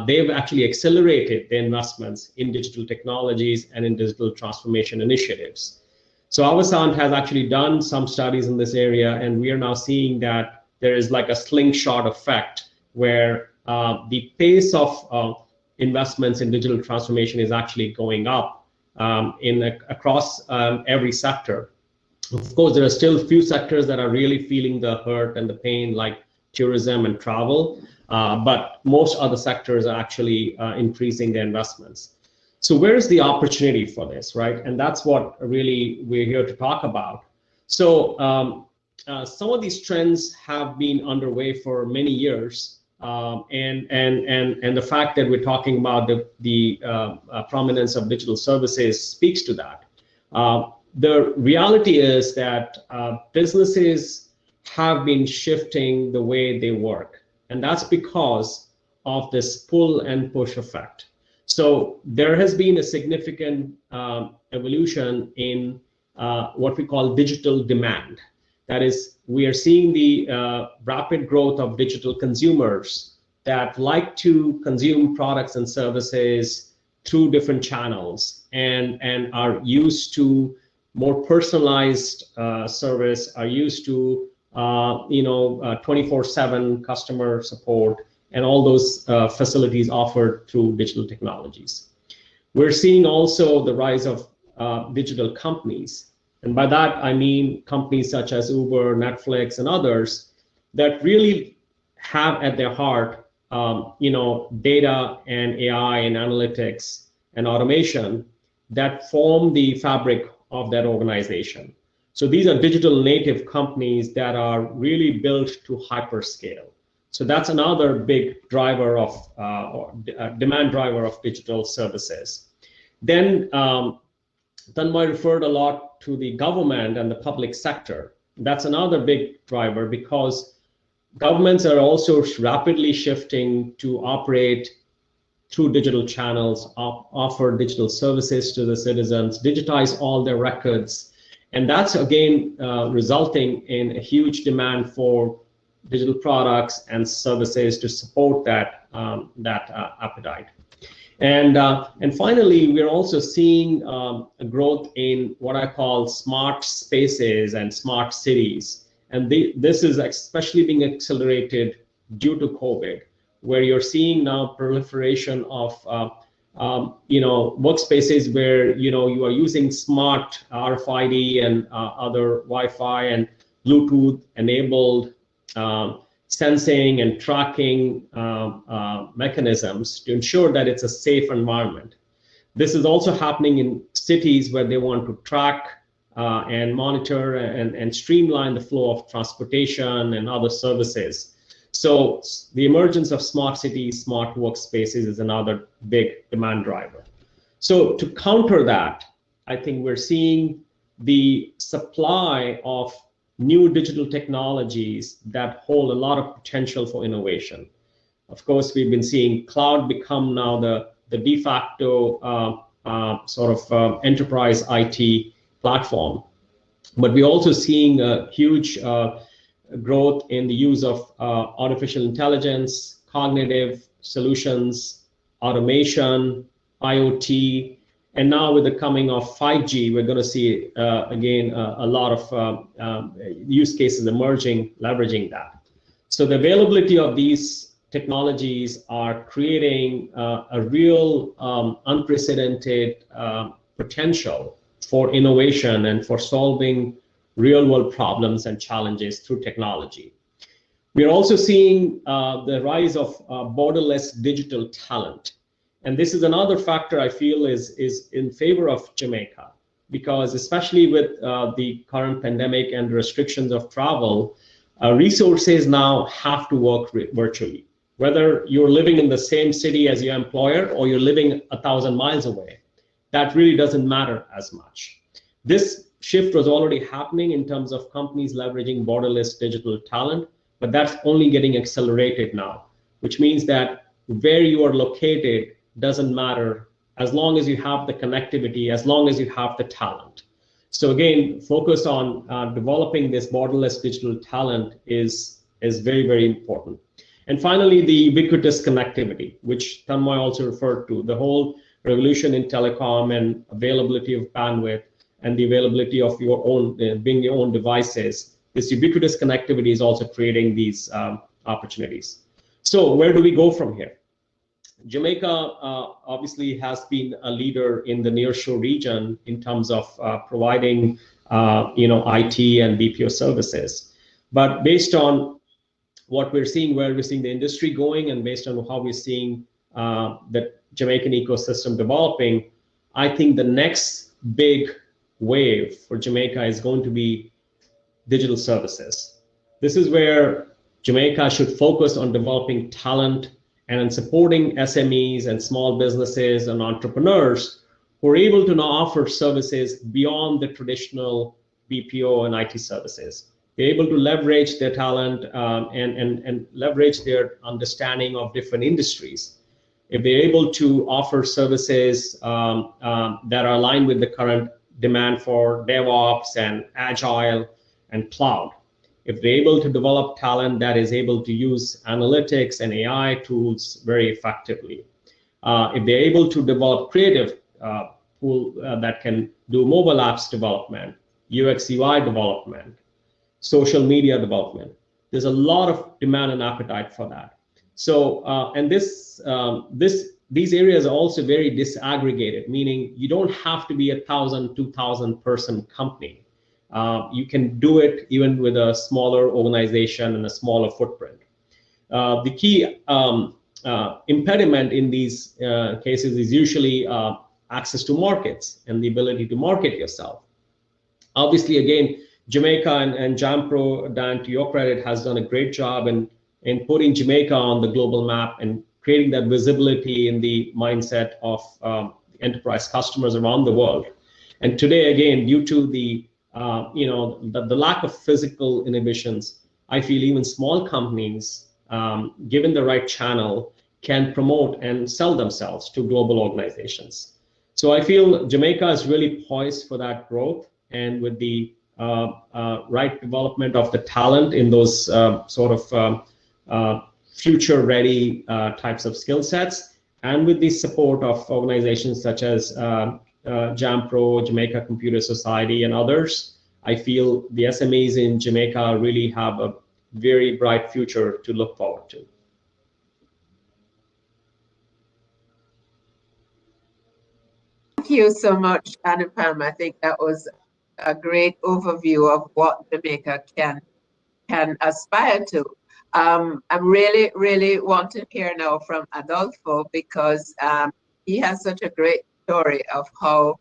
they've actually accelerated their investments in digital technologies and in digital transformation initiatives. So Avasant has actually done some studies in this area, and we are now seeing that there is like a slingshot effect, where the pace of investments in digital transformation is actually going up across every sector. Of course, there are still a few sectors that are really feeling the hurt and the pain, like tourism and travel, but most other sectors are actually increasing their investments. So where is the opportunity for this, right? And that's what really we're here to talk about. So some of these trends have been underway for many years. And the fact that we're talking about the prominence of digital services speaks to that. The reality is that businesses have been shifting the way they work, and that's because of this pull and push effect. So there has been a significant evolution in what we call digital demand. That is, we are seeing the rapid growth of digital consumers that like to consume products and services through different channels, and are used to more personalized service, are used to 24/7 customer support, and all those facilities offered through digital technologies. We're seeing also the rise of digital companies. And by that, I mean companies such as Uber, Netflix, and others that really have at their heart, data and AI and analytics and automation that form the fabric of that organization. So these are digital native companies that are really built to hyperscale. So that's another big driver of demand driver of digital services. Then Tanmoy referred a lot to the government and the public sector. That's another big driver, because governments are also rapidly shifting to operate through digital channels, offer digital services to the citizens, digitize all their records. And that's again resulting in a huge demand for digital products and services to support that appetite. And finally, we're also seeing a growth in what I call smart spaces and smart cities. And this is especially being accelerated due to COVID, where you're seeing now proliferation of workspaces where you are using smart RFID and other Wi-Fi and Bluetooth enabled sensing and tracking mechanisms to ensure that it's a safe environment. This is also happening in cities where they want to track and monitor and streamline the flow of transportation and other services. So the emergence of smart cities, smart workspaces is another big demand driver. So to counter that, I think we're seeing the supply of new digital technologies that hold a lot of potential for innovation. Of course, we've been seeing cloud become now the de facto enterprise IT platform. But we're also seeing a huge growth in the use of artificial intelligence, cognitive solutions, automation, IoT, and now with the coming of 5G, we're going to see again a lot of use cases emerging, leveraging that. So the availability of these technologies are creating a real unprecedented potential for innovation and for solving real world problems and challenges through technology. We are also seeing the rise of borderless digital talent. And this is another factor I feel is in favor of Jamaica, because especially with the current pandemic and restrictions of travel, resources now have to work virtually. Whether you're living in the same city as your employer or you're living 1,000 miles away, that really doesn't matter as much. This shift was already happening in terms of companies leveraging borderless digital talent, but that's only getting accelerated now, which means that where you are located doesn't matter as long as you have the connectivity, as long as you have the talent. So again, focus on developing this borderless digital talent is very, very important. And finally, the ubiquitous connectivity, which Tanmoy also referred to, the whole revolution in telecom and availability of bandwidth and the availability of your own, being your own devices. This ubiquitous connectivity is also creating these opportunities. So where do we go from here? Jamaica obviously has been a leader in the nearshore region in terms of providing IT and BPO services. But based on what we're seeing, where we're seeing the industry going, and based on how we're seeing the Jamaican ecosystem developing, I think the next big wave for Jamaica is going to be digital services. This is where Jamaica should focus on developing talent and in supporting SMEs and small businesses and entrepreneurs who are able to now offer services beyond the traditional BPO and IT services. They're able to leverage their talent and leverage their understanding of different industries. If they're able to offer services that are aligned with the current demand for DevOps and Agile and cloud, if they're able to develop talent that is able to use analytics and AI tools very effectively, if they're able to develop creative pool that can do mobile apps development, UX UI development, social media development, there's a lot of demand and appetite for that. So, and these areas are also very disaggregated, meaning you don't have to be 1,000, 2,000 person company. You can do it even with a smaller organization and a smaller footprint. The key impediment in these cases is usually access to markets and the ability to market yourself. Obviously, again, Jamaica and JAMPRO, Diane, to your credit, has done a great job in putting Jamaica on the global map and creating that visibility in the mindset of enterprise customers around the world. And today, again, due to the lack of physical inhibitions, I feel even small companies, given the right channel, can promote and sell themselves to global organizations. So I feel Jamaica is really poised for that growth, and with the right development of the talent in those future-ready types of skill sets, and with the support of organizations such as JAMPRO, Jamaica Computer Society, and others, I feel the SMEs in Jamaica really have a very bright future to look forward to. Thank you so much, Anupam. I think that was a great overview of what Jamaica can aspire to. I really want to hear now from Adolfo, because he has such a great story of how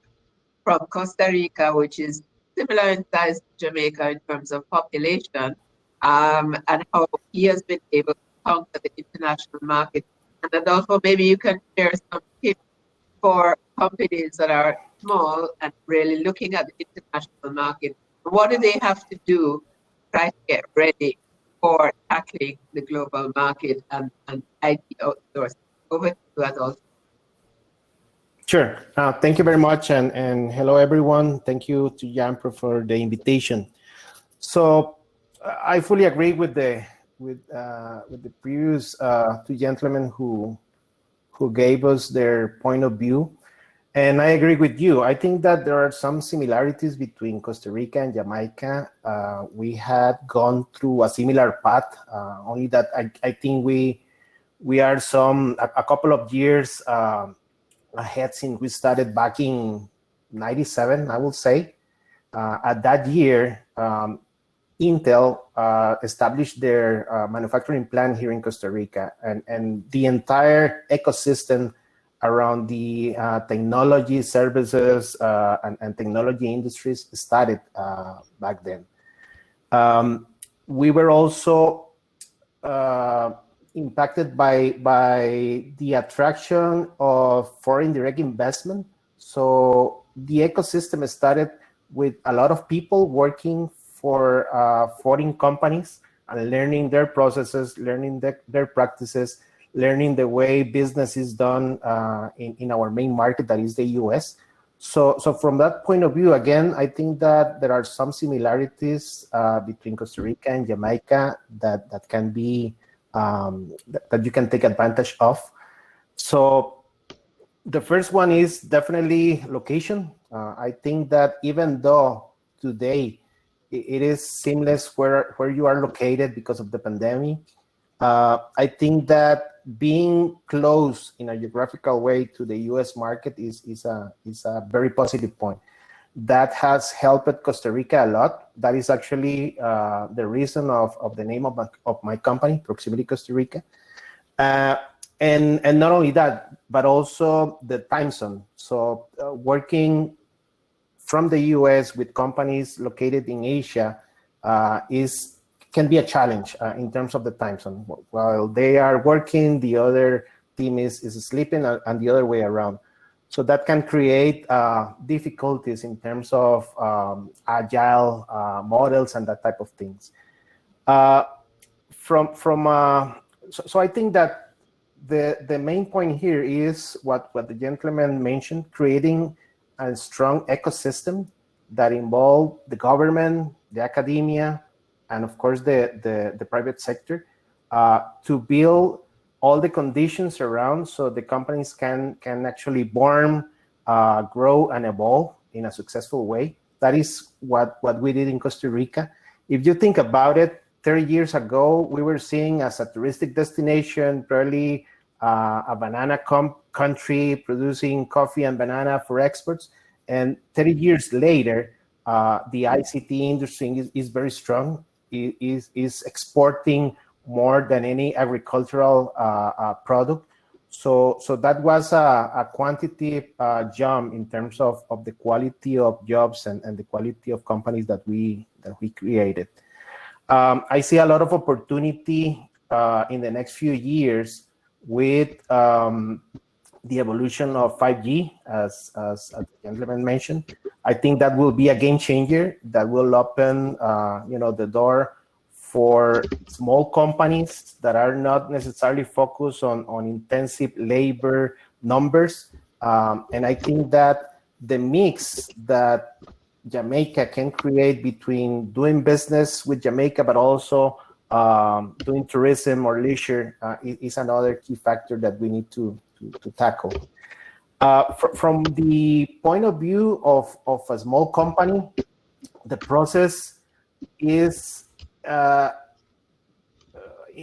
from Costa Rica, which is similar in size to Jamaica in terms of population, and how he has been able to conquer the international market. And Adolfo, maybe you can share some tips for companies that are small and really looking at the international market. What do they have to do to try to get ready for tackling the global market and IT outsourcing? Over to you, Adolfo. Sure. Thank you very much, and hello everyone. Thank you to JAMPRO for the invitation. So I fully agree with the previous two gentlemen who gave us their point of view, and I agree with you. I think that there are some similarities between Costa Rica and Jamaica. We had gone through a similar path, only that I think we are a couple of years ahead since we started back in '97, I will say. At that year, Intel established their manufacturing plant here in Costa Rica, and the entire ecosystem around the technology services and technology industries started back then. We were also impacted by the attraction of foreign direct investment. So the ecosystem started with a lot of people working for foreign companies and learning their processes, learning their practices, learning the way business is done in our main market, that is the US. So from that point of view, again, I think that there are some similarities between Costa Rica and Jamaica that can be that you can take advantage of. So the first one is definitely location. I think that even though today it is seamless where you are located because of the pandemic, I think that being close in a geographical way to the US market is a very positive point. That has helped Costa Rica a lot. That is actually the reason of the name of my company, Proximity Costa Rica. And not only that, but also the time zone. So working from the US with companies located in Asia can be a challenge in terms of the time zone. While they are working, the other team is sleeping, and the other way around. So that can create difficulties in terms of agile models and that type of things. So I think that the main point here is what the gentleman mentioned: creating a strong ecosystem that involve the government, the academia, and of course the private sector to build all the conditions around so the companies can actually born, grow, and evolve in a successful way. That is what we did in Costa Rica. If you think about it, 30 years ago, we were seen as a touristic destination, probably a banana country producing coffee and banana for exports. And 30 years later, the ICT industry is very strong. It is exporting more than any agricultural product. So that was a quantitative jump in terms of the quality of jobs and the quality of companies that we created. I see a lot of opportunity in the next few years with the evolution of 5G, as the gentleman mentioned. I think that will be a game changer that will open the door for small companies that are not necessarily focused on intensive labor numbers. And I think that the mix that Jamaica can create between doing business with Jamaica, but also doing tourism or leisure is another key factor that we need to tackle. From the point of view of a small company, the process is,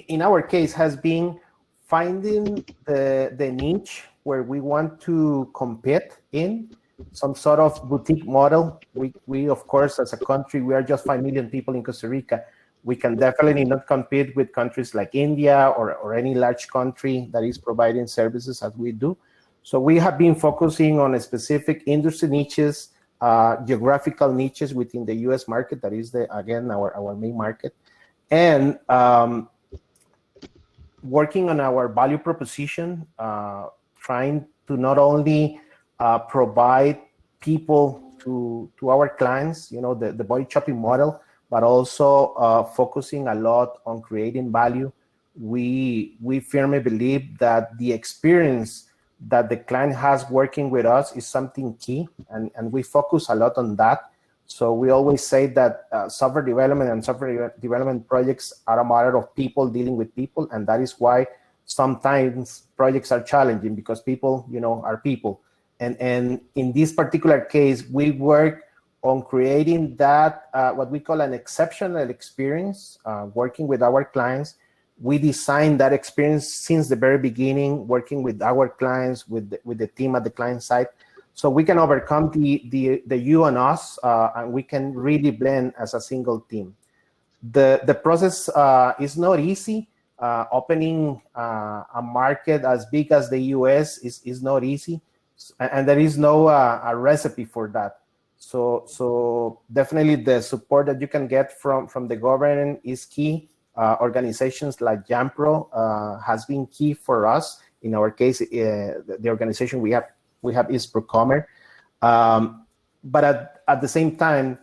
in our case, has been finding the niche where we want to compete in, some sort of boutique model. We of course, as a country, we are just 5 million people in Costa Rica. We can definitely not compete with countries like India or any large country that is providing services as we do. So we have been focusing on a specific industry niches geographical niches within the US market. That is, again, our main market. And working on our value proposition, trying to not only provide people to our clients, the body shopping model, but also focusing a lot on creating value. We firmly believe that the experience that the client has working with us is something key, and we focus a lot on that. So we always say that software development and software development projects are a matter of people dealing with people, and that is why sometimes projects are challenging, because people, are people. And in this particular case, we work on creating that, what we call an exceptional experience, working with our clients. We design that experience since the very beginning, working with our clients, with the team at the client side, so we can overcome the you and us, and we can really blend as a single team. The process is not easy. Opening a market as big as the US is not easy, and there is no a recipe for that. So definitely the support that you can get from the government is key. Organizations like JAMPRO has been key for us. In our case, the organization we have is Procomer. But at the same time,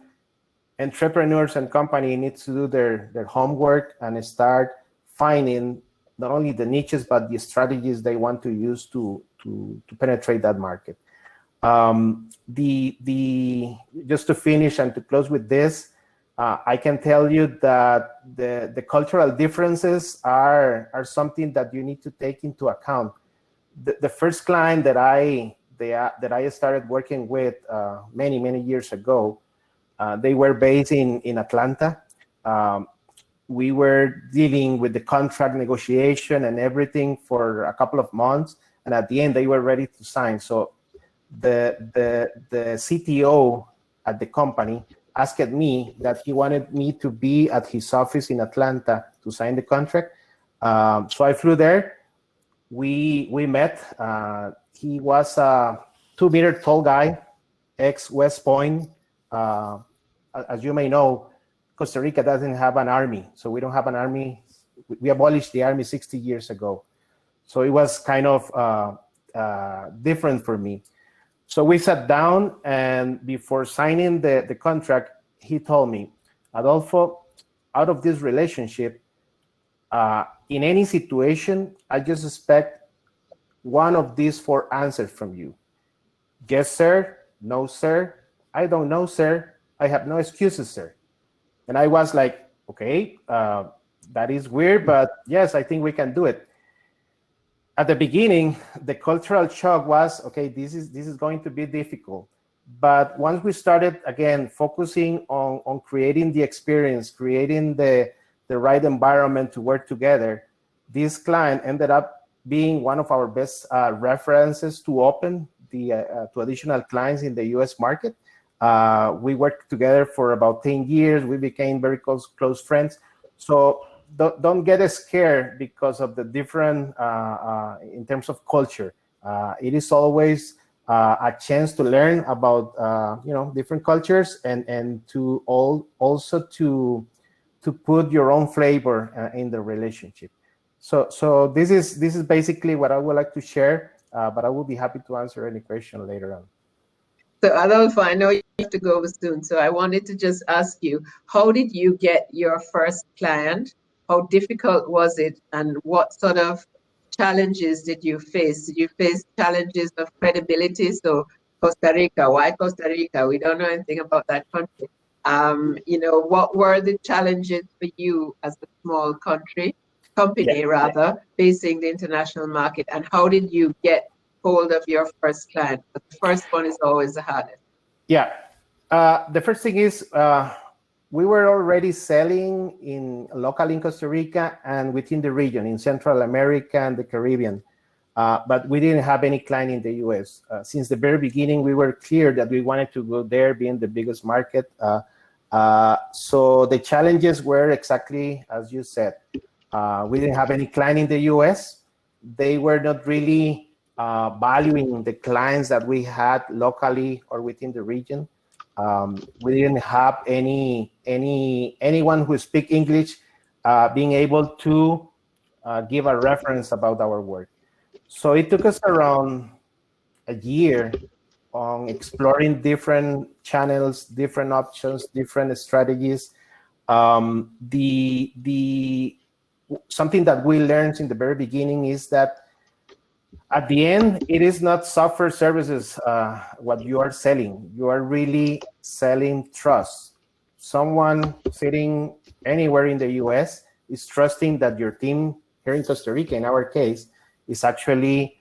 entrepreneurs and company needs to do their homework and start finding not only the niches, but the strategies they want to use to penetrate that market. Just to finish and to close with this, I can tell you that the cultural differences are something that you need to take into account. The first client that I started working with many years ago, they were based in Atlanta. We were dealing with the contract negotiation and everything for a couple of months, and at the end they were ready to sign. So the CTO at the company asked me that he wanted me to be at his office in Atlanta to sign the contract. So I flew there. We met. He was a 2-meter tall guy, ex-West Point. As you may know, Costa Rica doesn't have an army, so we don't have an army. We abolished the army 60 years ago. So it was kind of different for me. So we sat down, and before signing the contract, he told me, Adolfo, out of this relationship, in any situation, I just expect one of these 4 answers from you. Yes, sir. No, sir. I don't know, sir. I have no excuses, sir. And I was like, okay, that is weird, but yes, I think we can do it. At the beginning, the cultural shock was, okay, this is going to be difficult. But once we started, again, focusing on creating the experience, creating the right environment to work together, this client ended up being one of our best references to open to additional clients in the US market. We worked together for about 10 years. We became very close friends. So don't get scared because of the different in terms of culture. It is always a chance to learn about different cultures and to also to put your own flavor in the relationship. So this is basically what I would like to share. But I will be happy to answer any question later on. So Adolfo, I know you have to go soon, so I wanted to just ask you, how did you get your first client? How difficult was it? And what sort of challenges did you face? Did you face challenges of credibility? So Costa Rica, why Costa Rica? We don't know anything about that country. What were the challenges for you as a small company, facing the international market? And how did you get hold of your first client? But the first one is always the hardest. Yeah. The first thing is we were already selling locally in Costa Rica and within the region in Central America and the Caribbean. But we didn't have any client in the US. Since the very beginning, we were clear that we wanted to go there, being the biggest market. So the challenges were exactly as you said. We didn't have any client in the US. They were not really valuing the clients that we had locally or within the region. We didn't have anyone who speak English being able to give a reference about our work. So it took us around a year on exploring different channels, different options, different strategies. Something that we learned in the very beginning is that at the end, it is not software services what you are selling. You are really selling trust. Someone sitting anywhere in the US is trusting that your team here in Costa Rica, in our case, is actually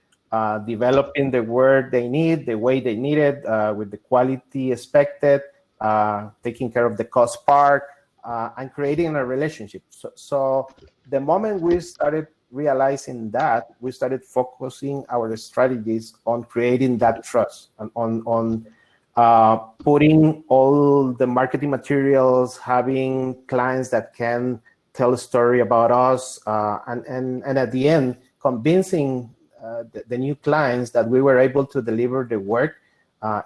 developing the work they need, the way they need it, with the quality expected, taking care of the cost part, and creating a relationship. So the moment we started realizing that, we started focusing our strategies on creating that trust, and on putting all the marketing materials, having clients that can tell a story about us, and at the end, convincing the new clients that we were able to deliver the work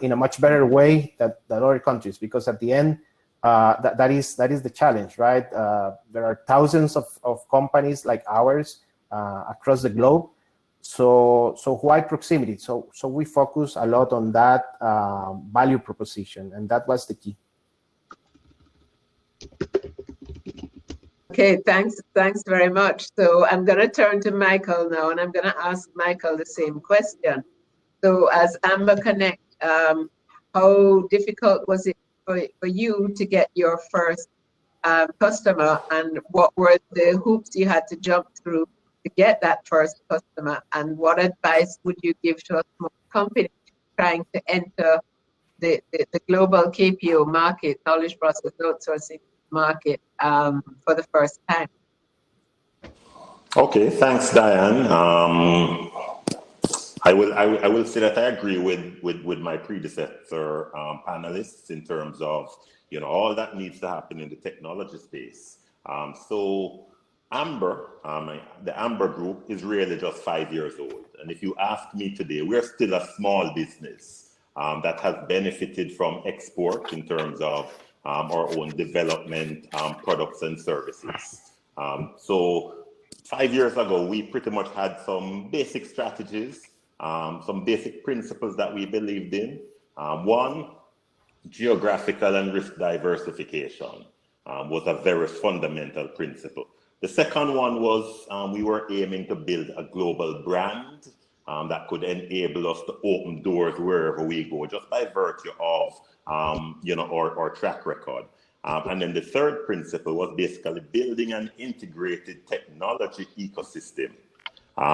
in a much better way than other countries. Because at the end, that is the challenge, right? There are thousands of companies like ours across the globe. So why proximity? So we focus a lot on that value proposition, and that was the key. Okay, thanks very much. So I'm going to turn to Micheal now, and I'm going to ask Micheal the same question. So as Amber Connect, how difficult was it for you to get your first customer, and what were the hoops you had to jump through to get that first customer, and what advice would you give to a small company trying to enter the global KPO market, knowledge process outsourcing market, for the first time? Okay, thanks, Diane. I will say that I agree with my predecessor panelists in terms of, you know, all that needs to happen in the technology space. So Amber, the Amber Group is really just 5 years old. And if you ask me today, we're still a small business that has benefited from export in terms of our own development products and services. So 5 years ago, we pretty much had some basic strategies, some basic principles that we believed in. One, geographical and risk diversification was a very fundamental principle. The second one was we were aiming to build a global brand that could enable us to open doors wherever we go, just by virtue of you know, our track record. And then the third principle was basically building an integrated technology ecosystem,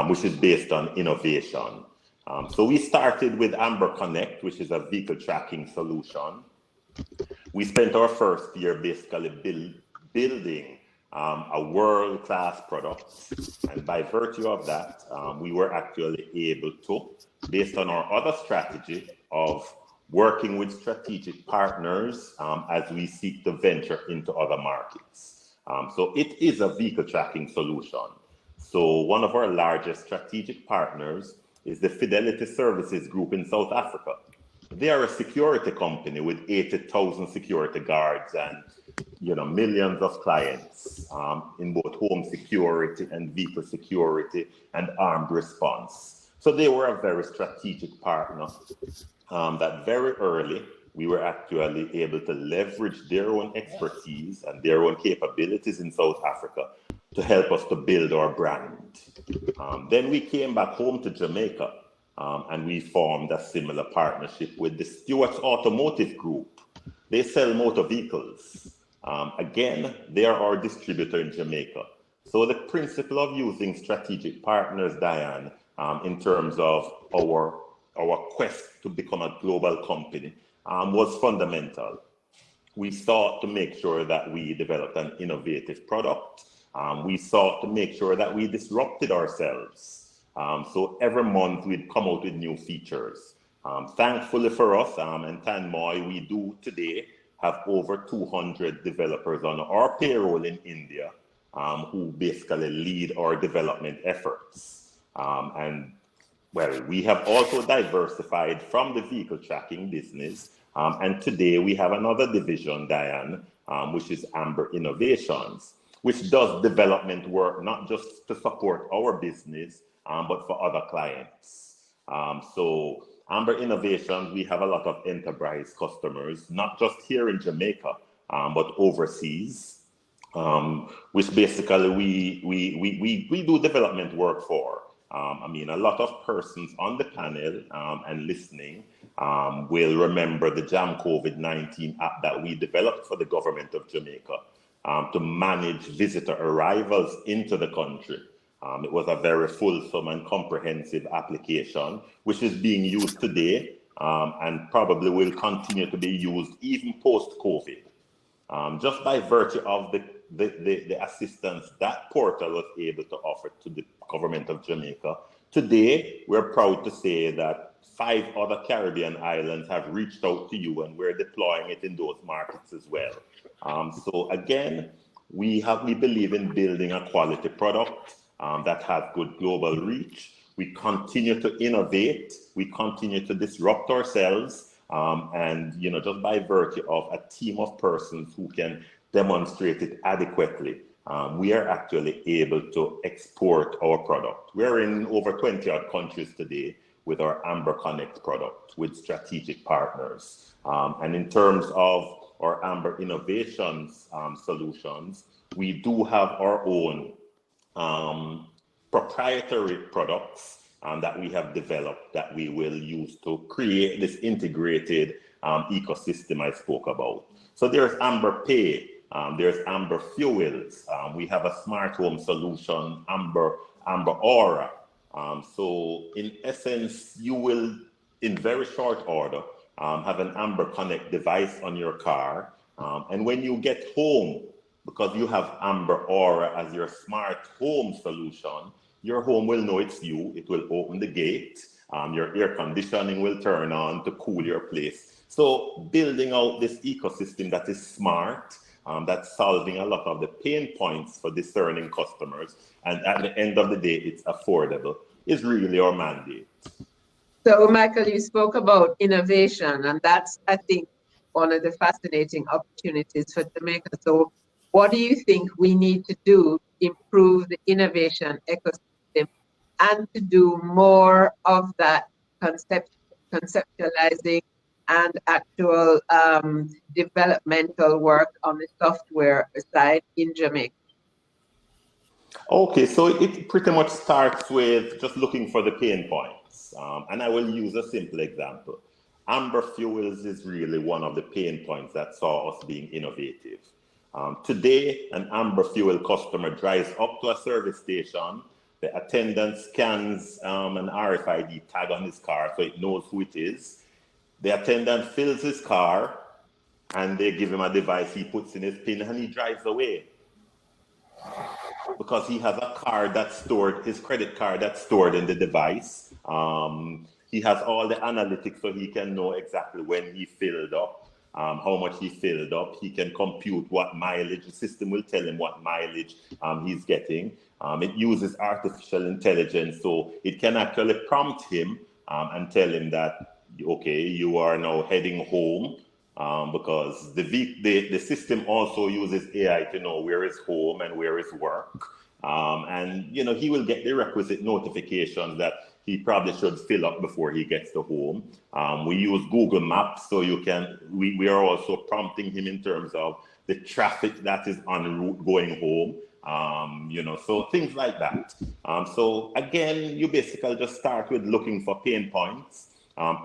which is based on innovation. So we started with Amber Connect, which is a vehicle tracking solution. We spent our first year basically building a world-class product. And by virtue of that, we were actually able to, based on our other strategy of working with strategic partners as we seek to venture into other markets. So it is a vehicle tracking solution. So one of our largest strategic partners is the Fidelity Services Group in South Africa. They are a security company with 80,000 security guards and, you know, millions of clients in both home security and vehicle security and armed response. So they were a very strategic partner that very early we were actually able to leverage their own expertise and their own capabilities in South Africa to help us to build our brand. Then we came back home to Jamaica and we formed a similar partnership with the Stewart's Automotive Group. They sell motor vehicles. Again, they are our distributor in Jamaica. So the principle of using strategic partners, Diane, in terms of our quest to become a global company was fundamental. We sought to make sure that we developed an innovative product. We sought to make sure that we disrupted ourselves. So every month we'd come out with new features. Thankfully for us, and Tanmoy, we do today have over 200 developers on our payroll in India who basically lead our development efforts. And well, we have also diversified from the vehicle tracking business And today we have another division, Diane, which is Amber Innovations, which does development work, not just to support our business, but for other clients. So Amber Innovations, we have a lot of enterprise customers, not just here in Jamaica, but overseas, which basically we do development work for. I mean, a lot of persons on the panel and listening will remember the Jam COVID-19 app that we developed for the government of Jamaica to manage visitor arrivals into the country. It was a very fulsome and comprehensive application, which is being used today and probably will continue to be used even post-COVID. Just by virtue of the assistance that portal was able to offer to the government of Jamaica. Today, we're proud to say that 5 other Caribbean islands have reached out to you, and we're deploying it in those markets as well. So again, we believe in building a quality product that has good global reach. We continue to innovate. We continue to disrupt ourselves. And just by virtue of a team of persons who can demonstrate it adequately, we are actually able to export our product. We're in over 20 odd countries today with our Amber Connect product with strategic partners. And in terms of our Amber Innovations solutions, we do have our own proprietary products that we have developed that we will use to create this integrated ecosystem I spoke about. So there's Amber Pay, there's Amber Fuels, we have a smart home solution, Amber Aura. So in essence, you will, in very short order, have an Amber Connect device on your car. And when you get home, because you have Amber Aura as your smart home solution, your home will know it's you. It will open the gate. Your air conditioning will turn on to cool your place. So building out this ecosystem that is smart, that's solving a lot of the pain points for discerning customers, and at the end of the day, it's affordable, is really our mandate. So, Micheal, you spoke about innovation, and that's, I think, one of the fascinating opportunities for Jamaica. So, what do you think we need to do to improve the innovation ecosystem and to do more of that conceptualizing and actual developmental work on the software side in Jamaica? Okay, so it pretty much starts with just looking for the pain points. And I will use a simple example. Amber Fuels is really one of the pain points that saw us being innovative. Today, an Amber Fuel customer drives up to a service station. The attendant scans an RFID tag on his car so it knows who it is. The attendant fills his car and they give him a device he puts in his PIN and he drives away. Because he has a card that's stored, his credit card that's stored in the device. He has all the analytics so he can know exactly when he filled up, how much he filled up. He can compute what mileage, the system will tell him what mileage he's getting. It uses artificial intelligence, so it can actually prompt him and tell him that, okay, you are now heading home. Because the system also uses AI to know where is home and where is work. And he will get the requisite notifications that he probably should fill up before he gets to home. We use Google Maps, so we are also prompting him in terms of the traffic that is en route going home. So things like that. So again, you basically just start with looking for pain points,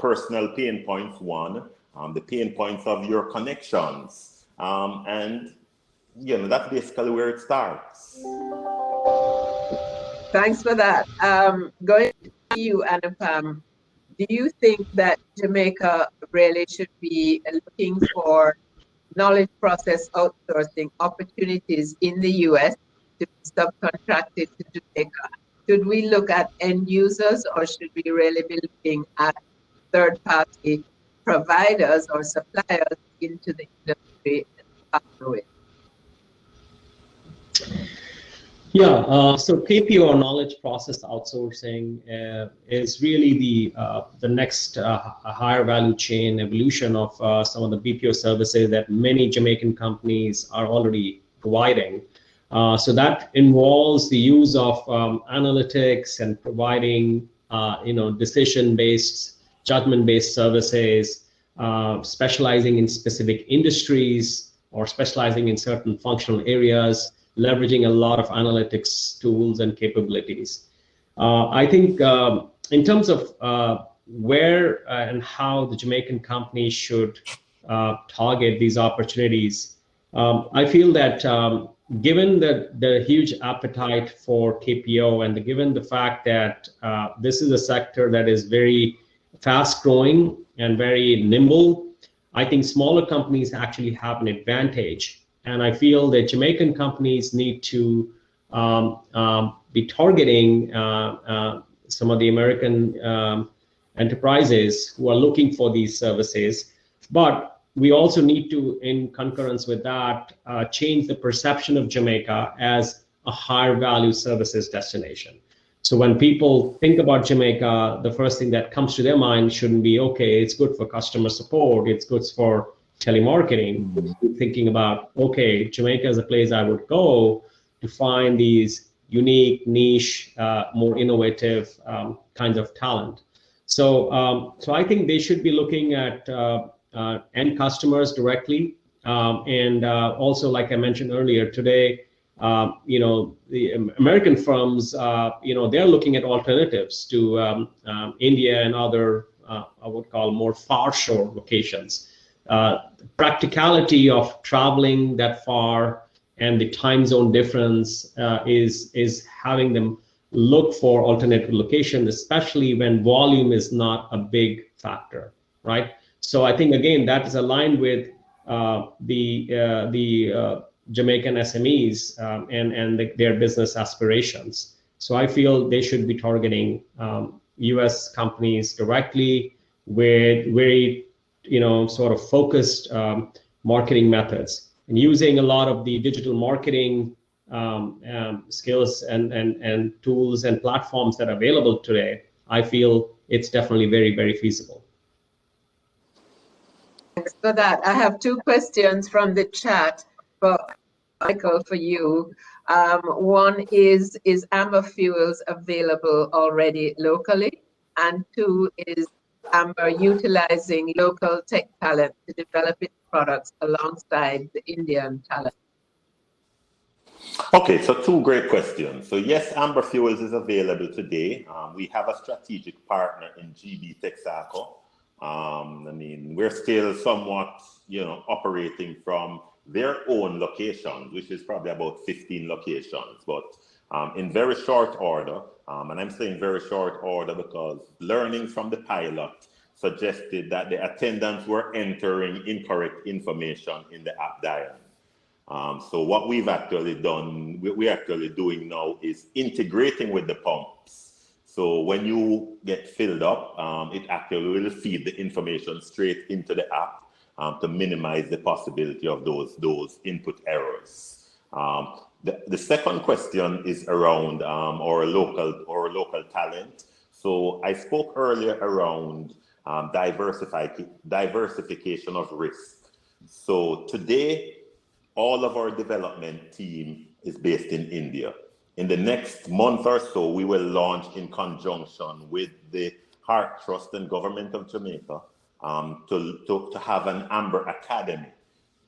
personal pain points, one. The pain points of your connections. And, that's basically where it starts. Thanks for that. Going to you, Anupam, do you think that Jamaica really should be looking for knowledge process outsourcing opportunities in the US to be subcontracted to Jamaica? Should we look at end users, or should we really be looking at third-party providers or suppliers into the industry? Yeah, so KPO, or knowledge process outsourcing, is really the next higher value chain evolution of some of the BPO services that many Jamaican companies are already providing. So that involves the use of analytics and providing decision-based, judgment-based services, specializing in specific industries or specializing in certain functional areas, leveraging a lot of analytics tools and capabilities. I think in terms of where and how the Jamaican companies should target these opportunities, I feel that given the huge appetite for KPO and given the fact that this is a sector that is very fast growing and very nimble, I think smaller companies actually have an advantage. And I feel that Jamaican companies need to be targeting some of the American enterprises who are looking for these services. But we also need to, in concurrence with that, change the perception of Jamaica as a higher value services destination. So when people think about Jamaica, the first thing that comes to their mind shouldn't be, okay, it's good for customer support, it's good for telemarketing. Mm-hmm. Thinking about, okay, Jamaica is a place I would go to find these unique, niche, more innovative kinds of talent. So, so I think they should be looking at end customers directly, and also, like I mentioned earlier today, the American firms, they're looking at alternatives to India and other, I would call more far shore locations. Practicality of traveling that far and the time zone difference is having them look for alternative locations, especially when volume is not a big factor, right? So I think again that is aligned with the Jamaican SMEs and their business aspirations. So I feel they should be targeting U.S. companies directly with very, sort of focused marketing methods, and using a lot of the digital marketing skills and tools and platforms that are available today. I feel it's definitely very, very feasible. Thanks for that. I have two questions from the chat for Micheal, for you. One is Amber Fuels available already locally? And two is Amber utilizing local tech talent to develop its products alongside the Indian talent? Okay, so two great questions. So yes, Amber Fuels is available today. We have a strategic partner in GB Texaco. We're still somewhat, operating from their own locations, which is probably about 15 locations, but in very short order, and I'm saying very short order because learning from the pilot suggested that the attendants were entering incorrect information in the app Diane. So what we've actually done, we're actually doing now is integrating with the pumps. So when you get filled up, it actually will feed the information straight into the app to minimize the possibility of those input errors. The second question is around our local talent. So I spoke earlier around diversification of risk. So today, all of our development team is based in India. In the next month or so, we will launch in conjunction with the Heart Trust and Government of Jamaica to have an Amber Academy.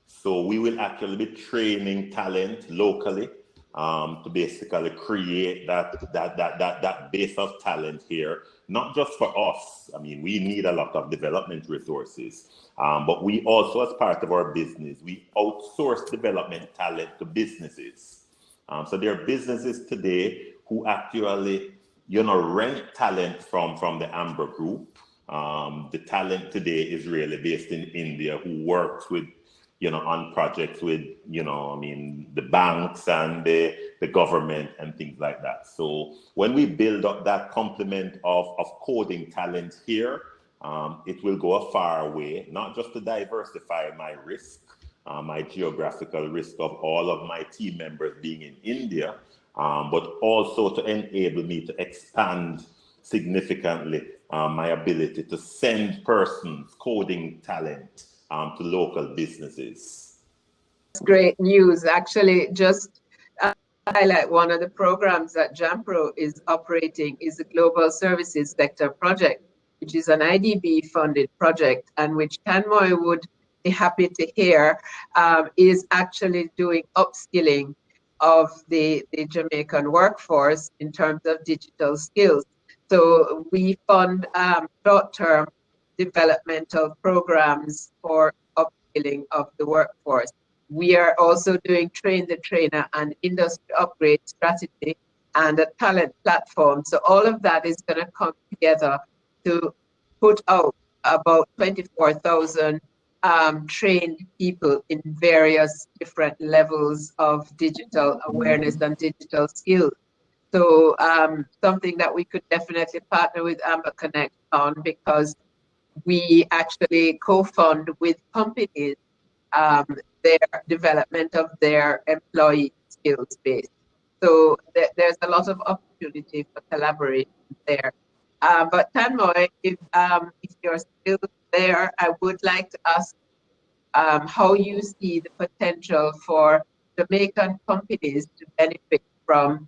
So we will actually be training talent locally to basically create that base of talent here, not just for us. We need a lot of development resources, but we also, as part of our business, we outsource development talent to businesses. So there are businesses today who actually, rent talent from the Amber Group. The talent today is really based in India, who works with, on projects with, the banks and the government and things like that. So when we build up that complement of coding talent here, it will go a far way, not just to diversify my risk, my geographical risk of all of my team members being in India, but also to enable me to expand significantly my ability to send persons, coding talent to local businesses. That's great news. Actually, just highlight one of the programs that JAMPRO is operating is the Global Services Sector Project, which is an IDB funded project, and which Tanmoy would be happy to hear is actually doing upskilling of the Jamaican workforce in terms of digital skills. So we fund short-term developmental programs for upskilling of the workforce. We are also doing train the trainer and industry upgrade strategy and a talent platform. So all of that is going to come together to put out about 24,000 trained people in various different levels of digital awareness and digital skills. So something that we could definitely partner with Amber Connect on, because we actually co-fund with companies their development of their employee skills base. So there's a lot of opportunity for collaboration there. But Tanmoy, if you're still there, I would like to ask how you see the potential for Jamaican companies to benefit from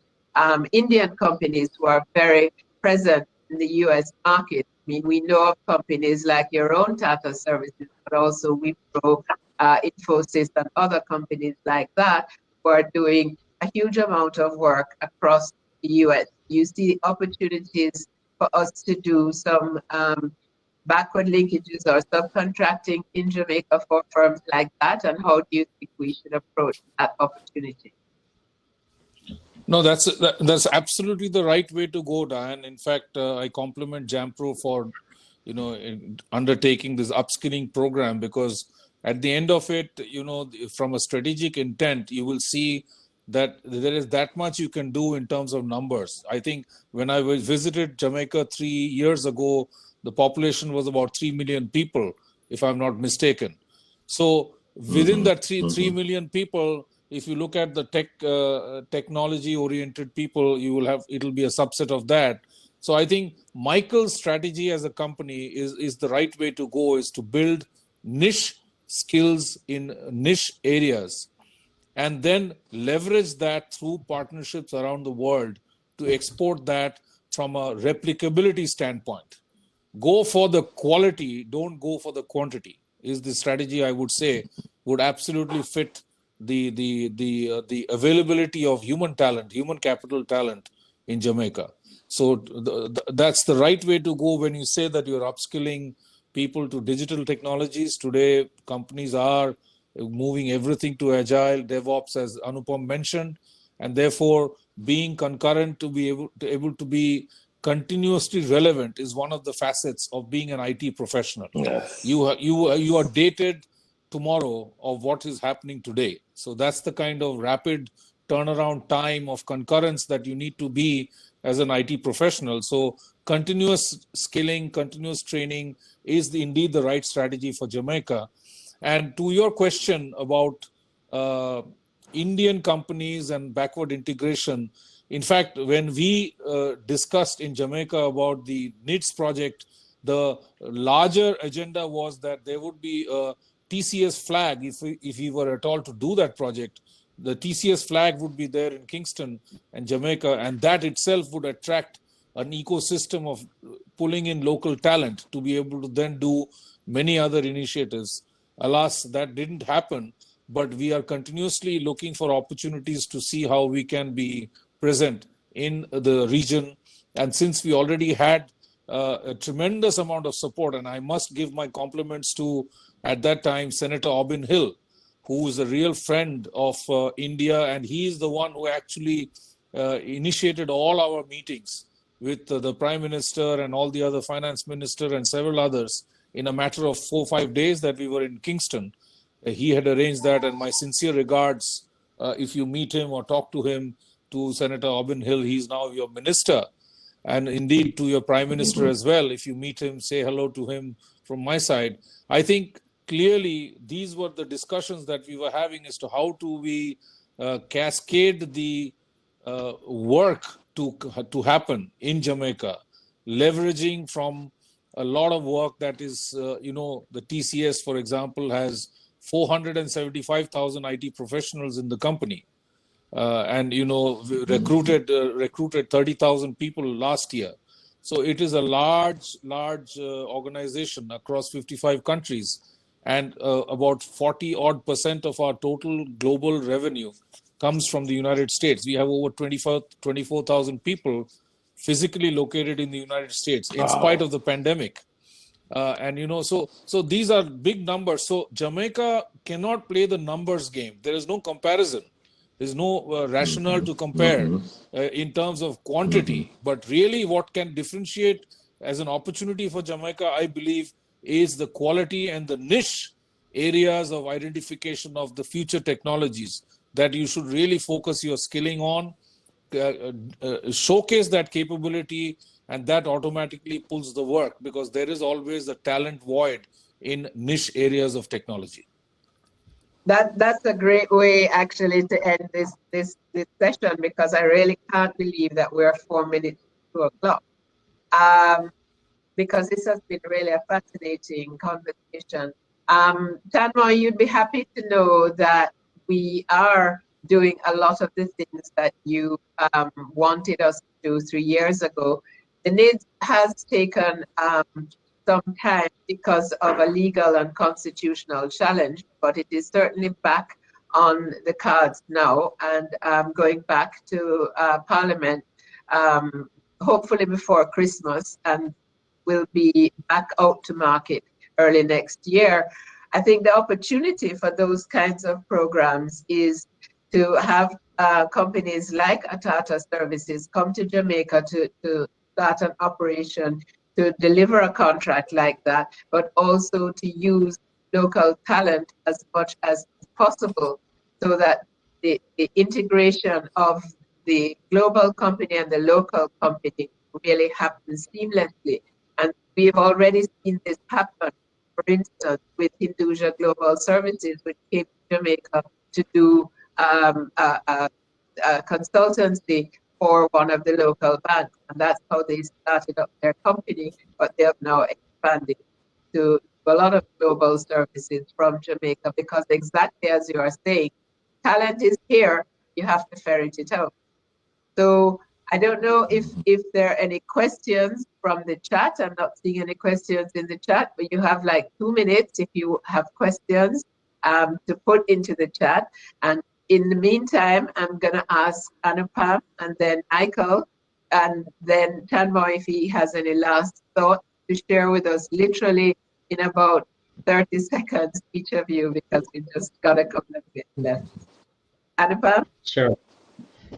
Indian companies who are very present in the US market. I mean, we know of companies like your own Tata Services, but also Wipro, Infosys, and other companies like that who are doing a huge amount of work across the US. You see opportunities for us to do some backward linkages or subcontracting in Jamaica for firms like that, and how do you think we should approach that opportunity? No, that's absolutely the right way to go, Diane. In fact, I compliment JAMPRO for undertaking this upskilling program, because at the end of it, from a strategic intent, you will see that there is that much you can do in terms of numbers. I think when I visited Jamaica 3 years ago, the population was about 3 million people, if I'm not mistaken. So within that 3 million people, if you look at the technology oriented people, it'll be a subset of that. So I think Micheal's strategy as a company is the right way to go, is to build niche skills in niche areas, and then leverage that through partnerships around the world to export that from a replicability standpoint. Go for the quality, don't go for the quantity, is the strategy I would say would absolutely fit the availability of human talent, human capital talent in Jamaica. So that's the right way to go when you say that you're upskilling people to digital technologies. Today, companies are moving everything to agile, DevOps, as Anupam mentioned, and therefore being concurrent to be able to be continuously relevant is one of the facets of being an IT professional. Yes. You are dated tomorrow of what is happening today. So that's the kind of rapid turnaround time of concurrence that you need to be as an IT professional. So continuous skilling, continuous training is indeed the right strategy for Jamaica. And to your question about Indian companies and backward integration, in fact, when we discussed in Jamaica about the NIDS project, the larger agenda was that there would be a TCS flag. If we were at all to do that project, the TCS flag would be there in Kingston and Jamaica, and that itself would attract an ecosystem of pulling in local talent to be able to then do many other initiatives. Alas, that didn't happen, but we are continuously looking for opportunities to see how we can be present in the region. And since we already had a tremendous amount of support, and I must give my compliments to, at that time, Senator Aubin Hill, who is a real friend of India, and he is the one who actually initiated all our meetings with the Prime Minister and all the other Finance Minister and several others in a matter of 4 or 5 days that we were in Kingston. He had arranged that, and my sincere regards if you meet him or talk to him, to Senator Aubin Hill. He's now your minister, and indeed to your Prime Minister as well. If you meet him, say hello to him from my side. I think clearly these were the discussions that we were having as to how do we cascade the work to happen in Jamaica, leveraging from a lot of work that is, the TCS, for example, has 475,000 IT professionals in the company. And we recruited 30,000 people last year. So it is a large organization across 55 countries, and about 40% of our total global revenue comes from the United States. We have over 24,000 people physically located in the United States in spite of the pandemic. So these are big numbers. So Jamaica cannot play the numbers game. There is no comparison. There's no rationale to compare in terms of quantity. But really what can differentiate as an opportunity for Jamaica, I believe, is the quality and the niche areas of identification of the future technologies that you should really focus your skilling on, showcase that capability, and that automatically pulls the work, because there is always a talent void in niche areas of technology. That's a great way actually to end this session, because I really can't believe that we're 4 minutes to 2 o'clock. Because this has been really a fascinating conversation. Tanmoy, you'd be happy to know that we are doing a lot of the things that you wanted us to do 3 years ago. The need has taken some time because of a legal and constitutional challenge, but it is certainly back on the cards now, and going back to Parliament, hopefully before Christmas, and will be back out to market early next year. I think the opportunity for those kinds of programs is to have companies like Tata Services come to Jamaica to start an operation, to deliver a contract like that, but also to use local talent as much as possible, so that the integration of the global company and the local company really happens seamlessly. And we've already seen this happen, for instance, with Hinduja Global Services, which came to Jamaica to do a consultancy for one of the local banks. And that's how they started up their company, but they have now expanded to a lot of global services from Jamaica, because exactly as you are saying, talent is here, you have to ferret it out. So I don't know if there are any questions from the chat. I'm not seeing any questions in the chat, but you have like 2 minutes if you have questions to put into the chat. And in the meantime, I'm going to ask Anupam and then Micheal and then Tanmoy if he has any last thoughts to share with us, literally in about 30 seconds, each of you, because we just got a couple of minutes left. Anupam? Sure.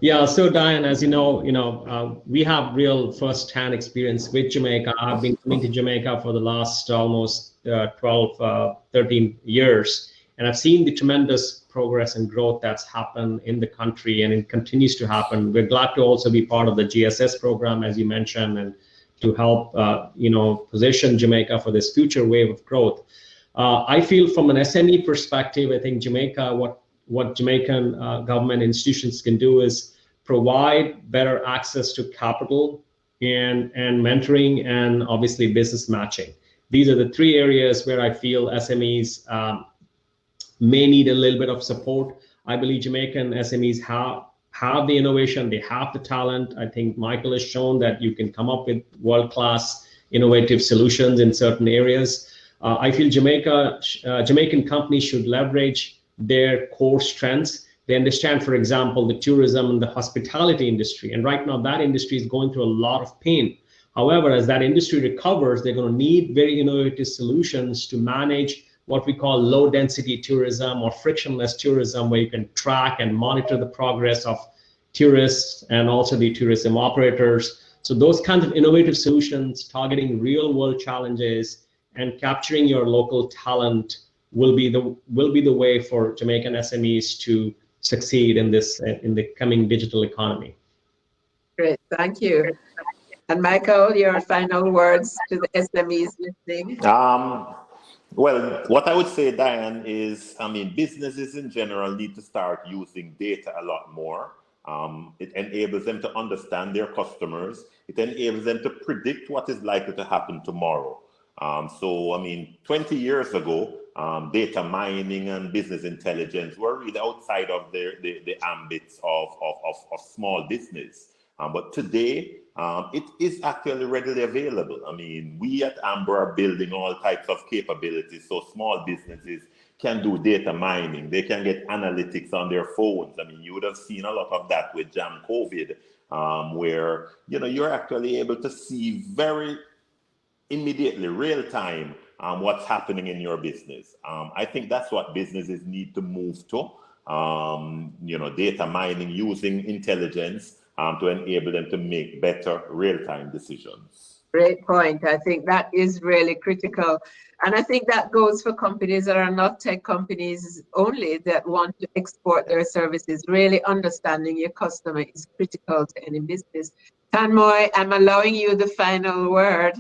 Yeah, so Diane, as you know, we have real first-hand experience with Jamaica. I've been coming to Jamaica for the last almost 12, 13 years, and I've seen the tremendous progress and growth that's happened in the country, and it continues to happen. We're glad to also be part of the GSS program, as you mentioned, and to help, position Jamaica for this future wave of growth. I feel from an SME perspective, I think Jamaica, what Jamaican government institutions can do is provide better access to capital and mentoring, and obviously business matching. These are the 3 areas where I feel SMEs may need a little bit of support. I believe Jamaican SMEs have the innovation, they have the talent. I think Micheal has shown that you can come up with world-class innovative solutions in certain areas. I feel Jamaican companies should leverage their core strengths. They understand, for example, the tourism and the hospitality industry. And right now that industry is going through a lot of pain. However, as that industry recovers, they're going to need very innovative solutions to manage what we call low density tourism or frictionless tourism, where you can track and monitor the progress of tourists and also the tourism operators. So those kinds of innovative solutions targeting real world challenges and capturing your local talent will be the way for Jamaican SMEs to succeed in the coming digital economy. Great, thank you. And Micheal, your final words to the SMEs listening. Well, what I would say, Diane, is, businesses in general need to start using data a lot more. It enables them to understand their customers. It enables them to predict what is likely to happen tomorrow. So, I mean, 20 years ago, data mining and business intelligence were really outside of the ambits of small business. But today, it is actually readily available. I mean, we at AMBRO are building all types of capabilities so small businesses can do data mining. They can get analytics on their phones. I mean, you would have seen a lot of that with Jam COVID, where, you know, you're actually able to see very immediately, real time, what's happening in your business. I think that's what businesses need to move to. You know, data mining using intelligence to enable them to make better real-time decisions. Great point. I think that is really critical. And I think that goes for companies that are not tech companies only that want to export their services. Really understanding your customer is critical to any business. Tanmoy, I'm allowing you the final word.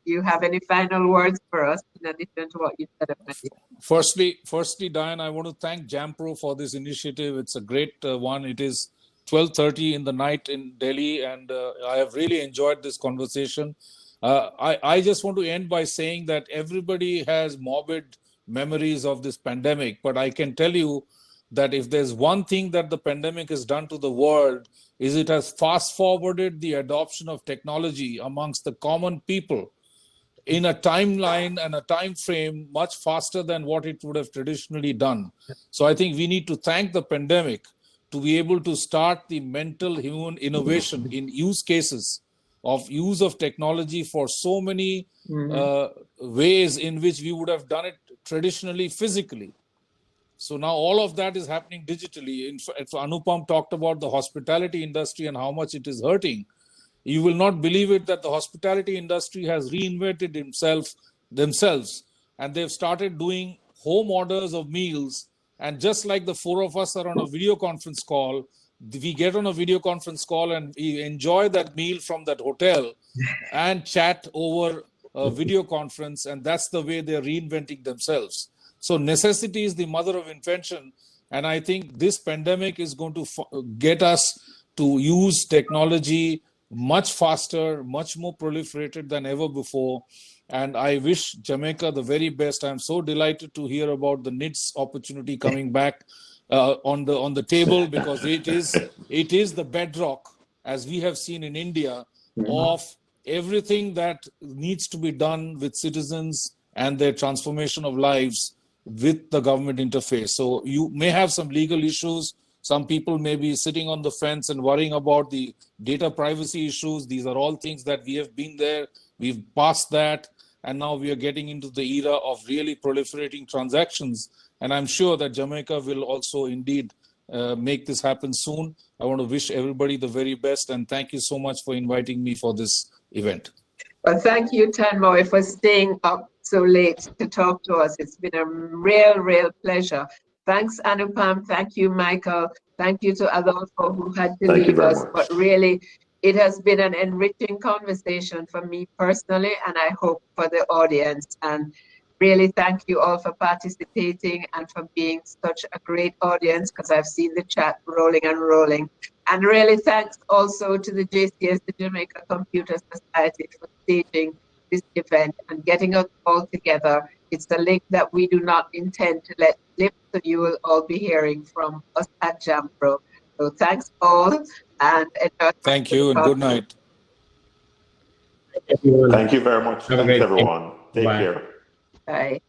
Do you have any final words for us in addition to what you said already? Firstly, Diane, I want to thank JAMPRO for this initiative. It's a great one. It is 12:30 in the night in Delhi, and I have really enjoyed this conversation. I just want to end by saying that everybody has morbid memories of this pandemic, but I can tell you that if there's one thing that the pandemic has done to the world, is it has fast forwarded the adoption of technology amongst the common people in a timeline and a time frame much faster than what it would have traditionally done. So I think we need to thank the pandemic to be able to start the mental human innovation in use cases of use of technology for so many ways in which we would have done it traditionally physically. So now all of that is happening digitally. In fact, Anupam talked about the hospitality industry and how much it is hurting. You will not believe it that the hospitality industry has reinvented themselves, and they've started doing home orders of meals. And just like the four of us are on a video conference call, we get on a video conference call and we enjoy that meal from that hotel and chat over a video conference. And that's the way they're reinventing themselves. So necessity is the mother of invention. And I think this pandemic is going to get us to use technology much faster, much more proliferated than ever before. And I wish Jamaica the very best. I'm so delighted to hear about the NIDS opportunity coming back on the table, because it is the bedrock, as we have seen in India, of everything that needs to be done with citizens and their transformation of lives with the government interface. So you may have some legal issues. Some people may be sitting on the fence and worrying about the data privacy issues. These are all things that we have been there. We've passed that. And now we are getting into the era of really proliferating transactions. And I'm sure that Jamaica will also indeed make this happen soon. I want to wish everybody the very best. And thank you so much for inviting me for this event. Well, thank you, Tanmoy, for staying up so late to talk to us. It's been a real pleasure. Thanks, Anupam. Thank you, Micheal. Thank you to Adolfo, who had to leave us. But really, it has been an enriching conversation for me personally, and I hope for the audience. And really thank you all for participating and for being such a great audience, because I've seen the chat rolling and rolling. And really thanks also to the JCS, the Jamaica Computer Society, for staging this event and getting us all together. It's a link that we do not intend to let slip, so you will all be hearing from us at JAMPRO. So thanks all, and thank you and good night. Thank you very much. Thanks everyone. Take care. Bye.